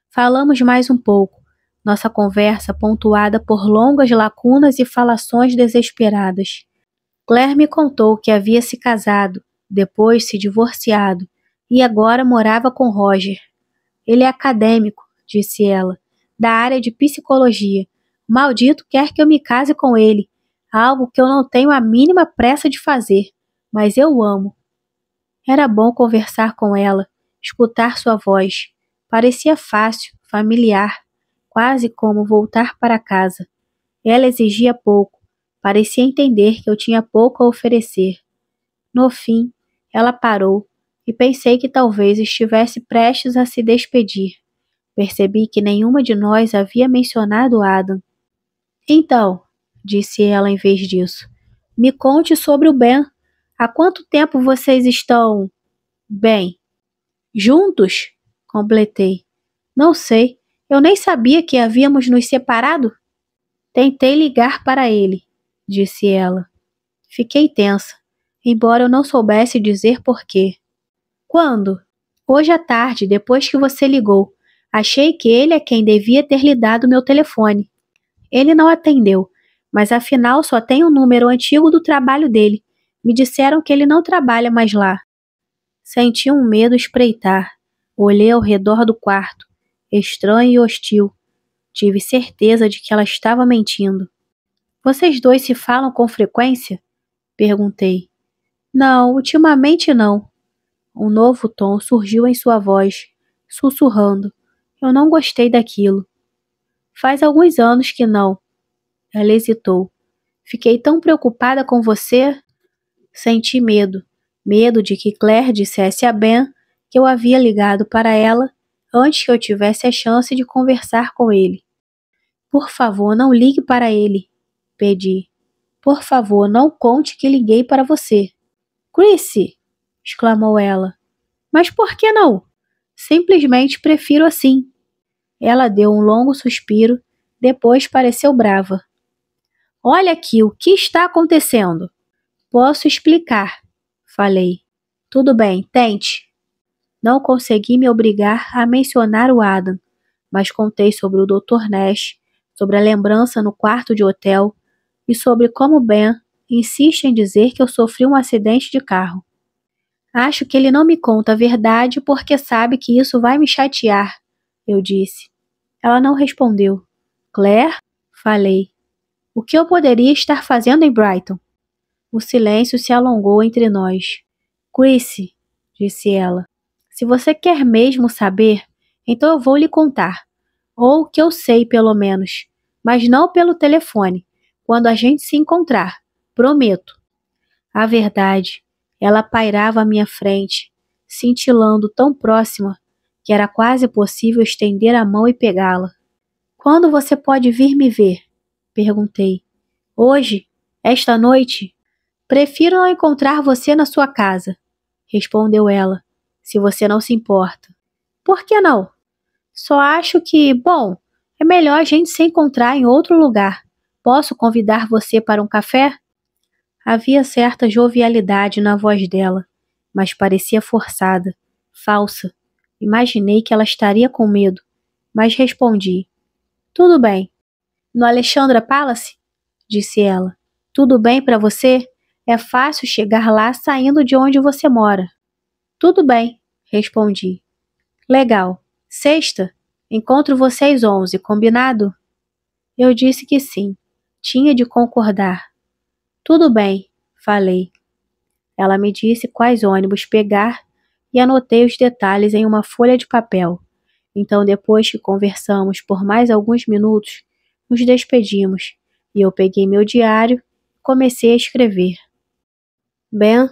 Falamos mais um pouco, nossa conversa pontuada por longas lacunas e falações desesperadas. Claire me contou que havia se casado, depois se divorciado, e agora morava com Roger. Ele é acadêmico, disse ela, da área de psicologia. O maldito quer que eu me case com ele, algo que eu não tenho a mínima pressa de fazer, mas eu o amo. Era bom conversar com ela, escutar sua voz. Parecia fácil, familiar, quase como voltar para casa. Ela exigia pouco, parecia entender que eu tinha pouco a oferecer. No fim, ela parou e pensei que talvez estivesse prestes a se despedir. Percebi que nenhuma de nós havia mencionado Adam. Então, disse ela em vez disso, me conte sobre o Ben. Há quanto tempo vocês estão... bem? Juntos? Completei. Não sei. Eu nem sabia que havíamos nos separado. Tentei ligar para ele, disse ela. Fiquei tensa, embora eu não soubesse dizer por quê. Quando? Hoje à tarde, depois que você ligou. Achei que ele é quem devia ter lhe dado meu telefone. Ele não atendeu, mas afinal só tem um número antigo do trabalho dele. Me disseram que ele não trabalha mais lá. Senti um medo espreitar. Olhei ao redor do quarto, estranho e hostil. Tive certeza de que ela estava mentindo. Vocês dois se falam com frequência? Perguntei. Não, ultimamente não. Um novo tom surgiu em sua voz, sussurrando. Eu não gostei daquilo. Faz alguns anos que não. Ela hesitou. Fiquei tão preocupada com você. Senti medo. Medo de que Claire dissesse a Ben que eu havia ligado para ela antes que eu tivesse a chance de conversar com ele. Por favor, não ligue para ele, pedi. Por favor, não conte que liguei para você. Chrissy, exclamou ela. Mas por que não? Simplesmente prefiro assim. Ela deu um longo suspiro, depois pareceu brava. Olha aqui, o que está acontecendo? Posso explicar, falei. Tudo bem, tente. Não consegui me obrigar a mencionar o Adam, mas contei sobre o Dr. Nash, sobre a lembrança no quarto de hotel e sobre como Ben insiste em dizer que eu sofri um acidente de carro. Acho que ele não me conta a verdade porque sabe que isso vai me chatear, eu disse. Ela não respondeu. Claire? Falei. O que eu poderia estar fazendo em Brighton? O silêncio se alongou entre nós. Chrissy, disse ela, se você quer mesmo saber, então eu vou lhe contar. Ou o que eu sei, pelo menos. Mas não pelo telefone, quando a gente se encontrar. Prometo. A verdade, ela pairava à minha frente, cintilando tão próxima que era quase possível estender a mão e pegá-la. Quando você pode vir me ver? Perguntei. Hoje? Esta noite? Prefiro não encontrar você na sua casa, respondeu ela, se você não se importa. Por que não? Só acho que, bom, é melhor a gente se encontrar em outro lugar. Posso convidar você para um café? Havia certa jovialidade na voz dela, mas parecia forçada, falsa. Imaginei que ela estaria com medo, mas respondi. Tudo bem. No Alexandra Palace? Disse ela. Tudo bem para você? É fácil chegar lá saindo de onde você mora. Tudo bem, respondi. Legal. Sexta? Encontro você às 11, combinado? Eu disse que sim. Tinha de concordar. Tudo bem, falei. Ela me disse quais ônibus pegar e anotei os detalhes em uma folha de papel. Então, depois que conversamos por mais alguns minutos, nos despedimos e eu peguei meu diário e comecei a escrever. Ben,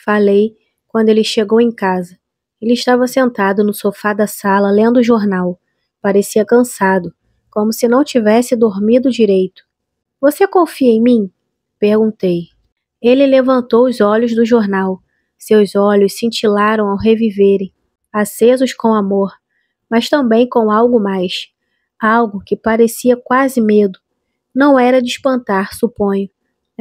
falei quando ele chegou em casa. Ele estava sentado no sofá da sala lendo o jornal. Parecia cansado, como se não tivesse dormido direito. Você confia em mim? Perguntei. Ele levantou os olhos do jornal. Seus olhos cintilaram ao reviverem, acesos com amor, mas também com algo mais. Algo que parecia quase medo. Não era de espantar, suponho.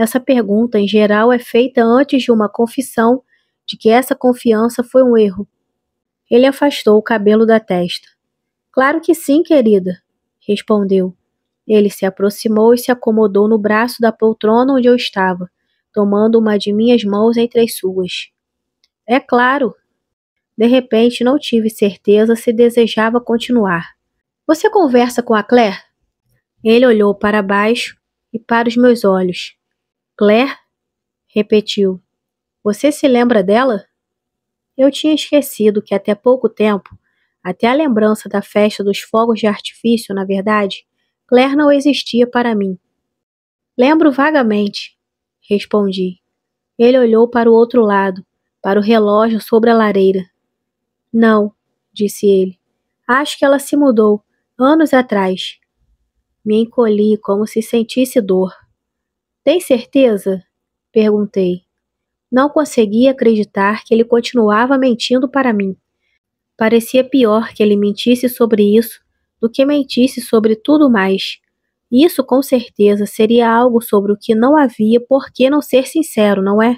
Essa pergunta, em geral, é feita antes de uma confissão de que essa confiança foi um erro. Ele afastou o cabelo da testa. Claro que sim, querida, respondeu. Ele se aproximou e se acomodou no braço da poltrona onde eu estava, tomando uma de minhas mãos entre as suas. É claro. De repente, não tive certeza se desejava continuar. Você conversa com a Claire? Ele olhou para baixo e para os meus olhos. Claire? Repetiu. Você se lembra dela? Eu tinha esquecido que até pouco tempo, até a lembrança da festa dos fogos de artifício, na verdade, Claire não existia para mim. Lembro vagamente, respondi. Ele olhou para o outro lado, para o relógio sobre a lareira. Não, disse ele. Acho que ela se mudou, anos atrás. Me encolhi como se sentisse dor. Tem certeza? Perguntei. Não conseguia acreditar que ele continuava mentindo para mim. Parecia pior que ele mentisse sobre isso do que mentisse sobre tudo mais. Isso, com certeza, seria algo sobre o que não havia por que não ser sincero, não é?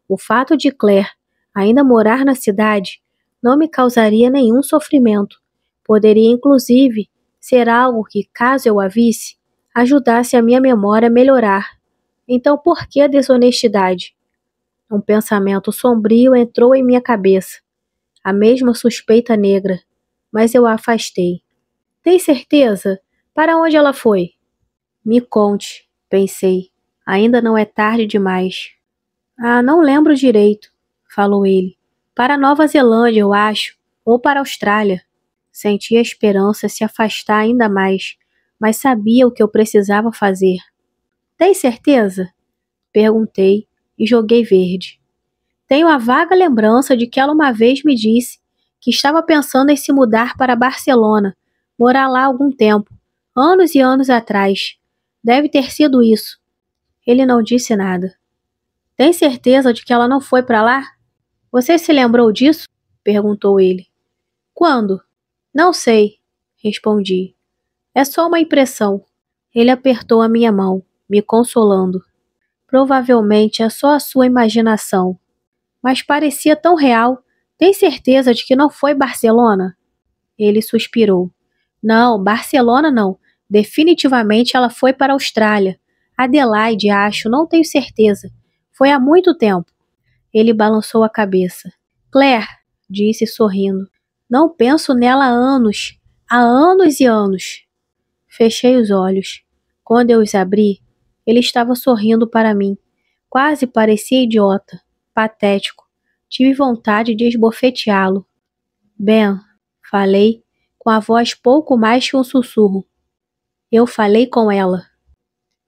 O fato de Claire ainda morar na cidade não me causaria nenhum sofrimento. Poderia, inclusive, ser algo que, caso eu a visse, ajudasse a minha memória a melhorar. Então, por que a desonestidade? Um pensamento sombrio entrou em minha cabeça. A mesma suspeita negra, mas eu a afastei. Tem certeza? Para onde ela foi? Me conte, pensei. Ainda não é tarde demais. Ah, não lembro direito, falou ele. Para Nova Zelândia, eu acho, ou para a Austrália. Senti a esperança se afastar ainda mais, mas sabia o que eu precisava fazer. Tem certeza? Perguntei e joguei verde. Tenho a vaga lembrança de que ela uma vez me disse que estava pensando em se mudar para Barcelona, morar lá algum tempo, anos e anos atrás. Deve ter sido isso. Ele não disse nada. Tem certeza de que ela não foi para lá? Você se lembrou disso? Perguntou ele. Quando? Não sei, respondi. É só uma impressão. Ele apertou a minha mão, me consolando. Provavelmente é só a sua imaginação. Mas parecia tão real. Tem certeza de que não foi Barcelona? Ele suspirou. Não, Barcelona não. Definitivamente ela foi para a Austrália. Adelaide, acho, não tenho certeza. Foi há muito tempo. Ele balançou a cabeça. Claire, disse sorrindo. Não penso nela há anos. Há anos e anos. Fechei os olhos. Quando eu os abri, ele estava sorrindo para mim. Quase parecia idiota. Patético. Tive vontade de esbofeteá-lo. Ben, falei, com a voz pouco mais que um sussurro. Eu falei com ela.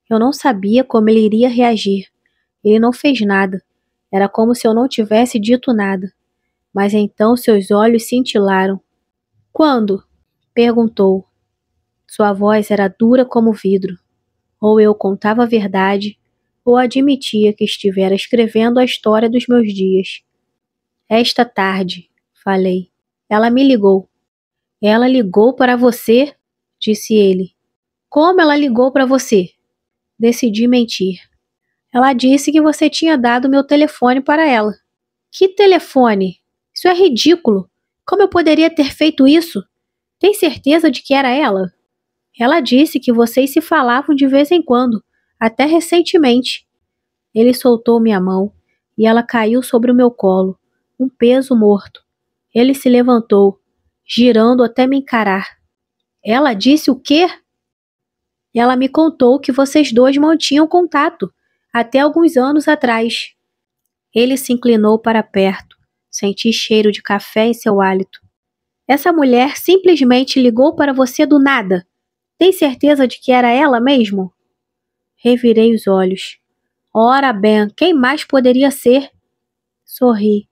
Eu não sabia como ele iria reagir. Ele não fez nada. Era como se eu não tivesse dito nada. Mas então seus olhos cintilaram. Quando? Perguntou. Sua voz era dura como vidro. Ou eu contava a verdade, ou admitia que estivera escrevendo a história dos meus dias. Esta tarde, falei. Ela me ligou. Ela ligou para você? Disse ele. Como ela ligou para você? Decidi mentir. Ela disse que você tinha dado meu telefone para ela. Que telefone? Isso é ridículo. Como eu poderia ter feito isso? Tem certeza de que era ela? Ela disse que vocês se falavam de vez em quando, até recentemente. Ele soltou minha mão e ela caiu sobre o meu colo, um peso morto. Ele se levantou, girando até me encarar. Ela disse o quê? Ela me contou que vocês dois mantinham contato, até alguns anos atrás. Ele se inclinou para perto. Senti cheiro de café em seu hálito. Essa mulher simplesmente ligou para você do nada. Tem certeza de que era ela mesmo? Revirei os olhos. Ora, Ben, quem mais poderia ser? Sorri.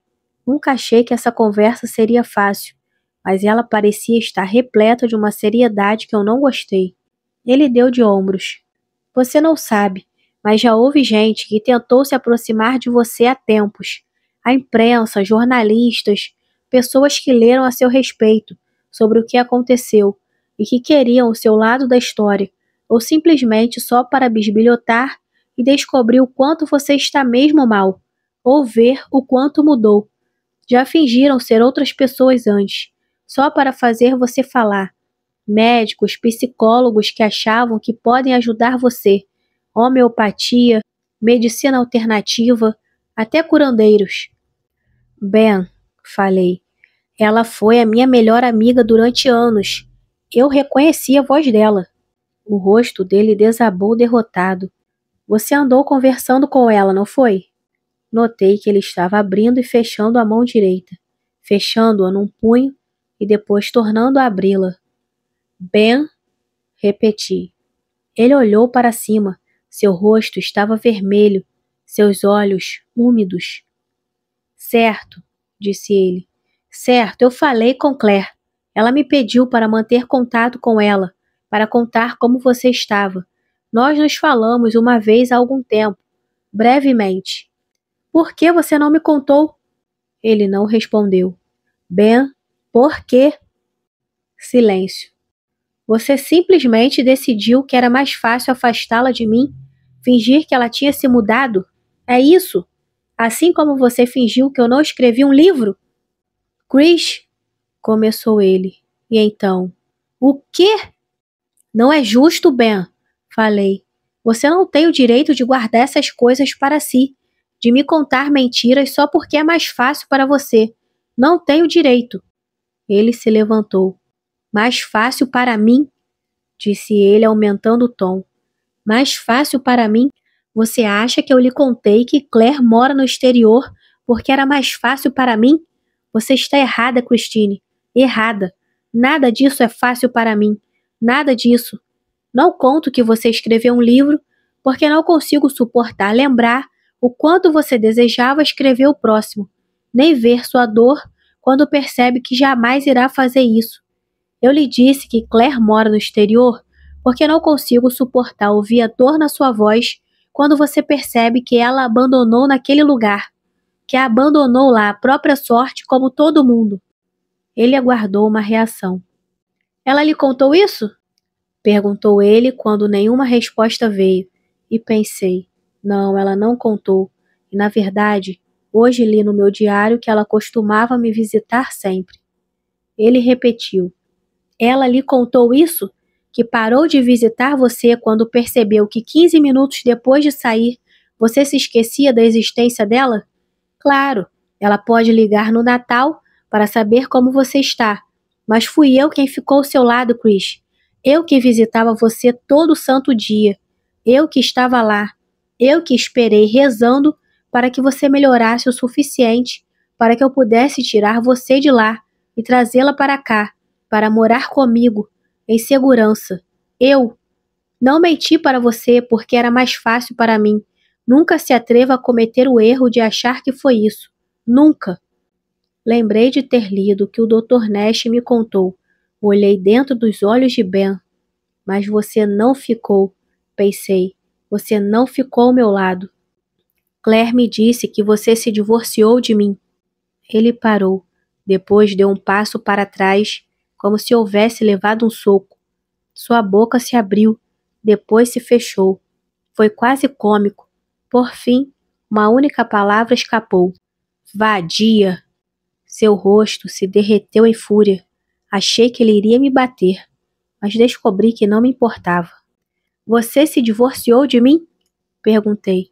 Nunca achei que essa conversa seria fácil, mas ela parecia estar repleta de uma seriedade que eu não gostei. Ele deu de ombros. Você não sabe, mas já houve gente que tentou se aproximar de você há tempos. A imprensa, jornalistas, pessoas que leram a seu respeito sobre o que aconteceu e que queriam o seu lado da história, ou simplesmente só para bisbilhotar e descobrir o quanto você está mesmo mal, ou ver o quanto mudou. Já fingiram ser outras pessoas antes, só para fazer você falar. Médicos, psicólogos que achavam que podem ajudar você, homeopatia, medicina alternativa, até curandeiros. Ben, falei, ela foi a minha melhor amiga durante anos. Eu reconheci a voz dela. O rosto dele desabou derrotado. Você andou conversando com ela, não foi? Notei que ele estava abrindo e fechando a mão direita, fechando-a num punho e depois tornando a abri-la. Ben, repeti. Ele olhou para cima. Seu rosto estava vermelho, seus olhos úmidos. Certo, disse ele. Certo, eu falei com Claire. Ela me pediu para manter contato com ela, para contar como você estava. Nós nos falamos uma vez há algum tempo, brevemente. Por que você não me contou? Ele não respondeu. Ben, por quê? Silêncio. Você simplesmente decidiu que era mais fácil afastá-la de mim, fingir que ela tinha se mudado? É isso? Assim como você fingiu que eu não escrevi um livro? Chris, começou ele. E então? O quê? Não é justo, Ben, falei. Você não tem o direito de guardar essas coisas para si, de me contar mentiras só porque é mais fácil para você. Não tem o direito. Ele se levantou. Mais fácil para mim? Disse ele, aumentando o tom. Mais fácil para mim? Você acha que eu lhe contei que Claire mora no exterior porque era mais fácil para mim? Você está errada, Christine. Errada. Nada disso é fácil para mim. Nada disso. Não conto que você escreveu um livro porque não consigo suportar lembrar o quanto você desejava escrever o próximo, nem ver sua dor quando percebe que jamais irá fazer isso. Eu lhe disse que Claire mora no exterior porque não consigo suportar ouvir a dor na sua voz quando você percebe que ela a abandonou naquele lugar, que a abandonou lá à própria sorte como todo mundo. Ele aguardou uma reação. Ela lhe contou isso? Perguntou ele quando nenhuma resposta veio, e pensei, não, ela não contou, e na verdade, hoje li no meu diário que ela costumava me visitar sempre. Ele repetiu, ela lhe contou isso? Que parou de visitar você quando percebeu que 15 minutos depois de sair, você se esquecia da existência dela? Claro, ela pode ligar no Natal para saber como você está, mas fui eu quem ficou ao seu lado, Chris. Eu que visitava você todo santo dia. Eu que estava lá. Eu que esperei rezando para que você melhorasse o suficiente para que eu pudesse tirar você de lá e trazê-la para cá, para morar comigo, em segurança. Eu não menti para você porque era mais fácil para mim. Nunca se atreva a cometer o erro de achar que foi isso. Nunca. Lembrei de ter lido o que o Dr. Nash me contou. Olhei dentro dos olhos de Ben. Mas você não ficou, pensei. Você não ficou ao meu lado. Claire me disse que você se divorciou de mim. Ele parou. Depois deu um passo para trás, como se houvesse levado um soco. Sua boca se abriu, depois se fechou. Foi quase cômico. Por fim, uma única palavra escapou. Vadia! Seu rosto se derreteu em fúria. Achei que ele iria me bater, mas descobri que não me importava. Você se divorciou de mim? Perguntei.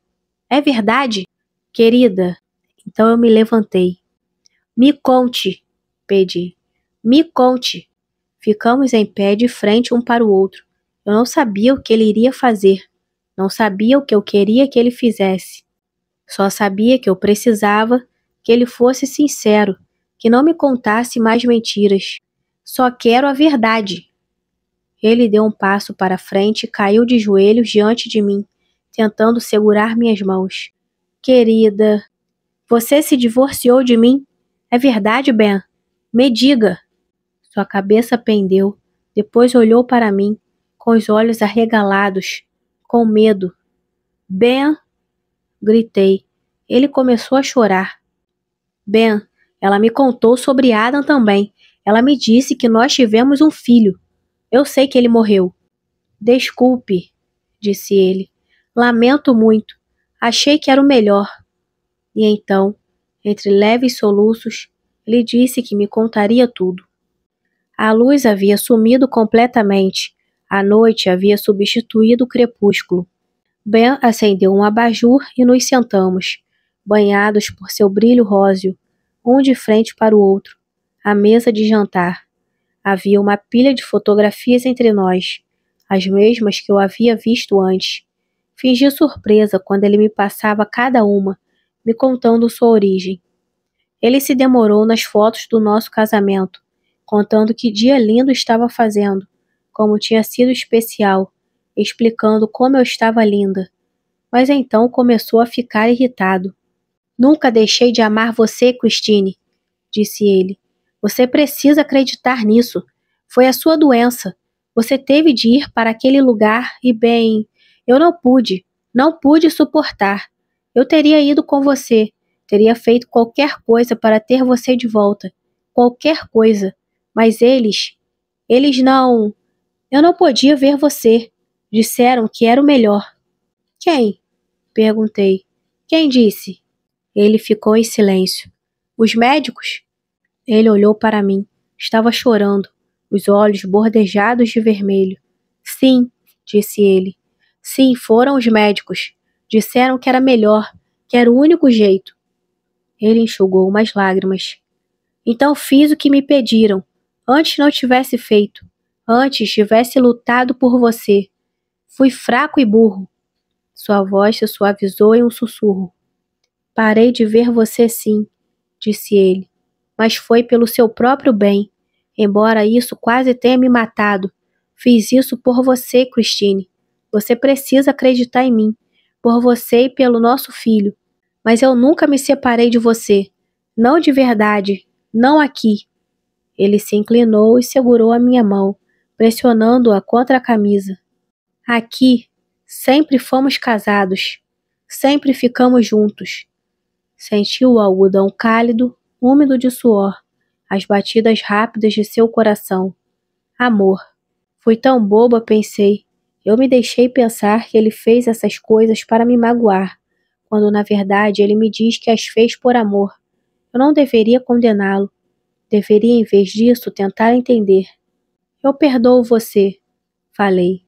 É verdade? Querida, então eu me levantei. Me conte, pedi. Me conte. Ficamos em pé de frente um para o outro. Eu não sabia o que ele iria fazer. Não sabia o que eu queria que ele fizesse. Só sabia que eu precisava que ele fosse sincero, que não me contasse mais mentiras. Só quero a verdade. Ele deu um passo para frente e caiu de joelhos diante de mim, tentando segurar minhas mãos. Querida, você se divorciou de mim? É verdade, Ben? Me diga. Sua cabeça pendeu, depois olhou para mim, com os olhos arregalados, com medo. Ben, gritei. Ele começou a chorar. Ben, ela me contou sobre Adam também. Ela me disse que nós tivemos um filho. Eu sei que ele morreu. Desculpe, disse ele. Lamento muito. Achei que era o melhor. E então, entre leves soluços, ele disse que me contaria tudo. A luz havia sumido completamente. A noite havia substituído o crepúsculo. Ben acendeu um abajur e nos sentamos, banhados por seu brilho róseo, um de frente para o outro, à mesa de jantar. Havia uma pilha de fotografias entre nós, as mesmas que eu havia visto antes. Fingi surpresa quando ele me passava cada uma, me contando sua origem. Ele se demorou nas fotos do nosso casamento, contando que dia lindo estava fazendo, como tinha sido especial, explicando como eu estava linda. Mas então começou a ficar irritado. Nunca deixei de amar você, Christine, disse ele. Você precisa acreditar nisso. Foi a sua doença. Você teve de ir para aquele lugar e, bem, eu não pude suportar. Eu teria ido com você, teria feito qualquer coisa para ter você de volta. Qualquer coisa. Mas eles não... Eu não podia ver você. Disseram que era o melhor. Quem? Perguntei. Quem disse? Ele ficou em silêncio. Os médicos? Ele olhou para mim. Estava chorando, os olhos bordejados de vermelho. Sim, disse ele. Sim, foram os médicos. Disseram que era melhor, que era o único jeito. Ele enxugou umas lágrimas. Então fiz o que me pediram. Antes não tivesse feito. Antes tivesse lutado por você. Fui fraco e burro. Sua voz se suavizou em um sussurro. Parei de ver você sim, disse ele, mas foi pelo seu próprio bem. Embora isso quase tenha me matado, fiz isso por você, Christine. Você precisa acreditar em mim, por você e pelo nosso filho. Mas eu nunca me separei de você. Não de verdade, não aqui. Ele se inclinou e segurou a minha mão, pressionando-a contra a camisa. Aqui, sempre fomos casados. Sempre ficamos juntos. Sentiu o algodão cálido, úmido de suor, as batidas rápidas de seu coração. Amor. Fui tão boba, pensei. Eu me deixei pensar que ele fez essas coisas para me magoar, quando na verdade ele me diz que as fez por amor. Eu não deveria condená-lo. Deveria, em vez disso, tentar entender. Eu perdoo você, falei.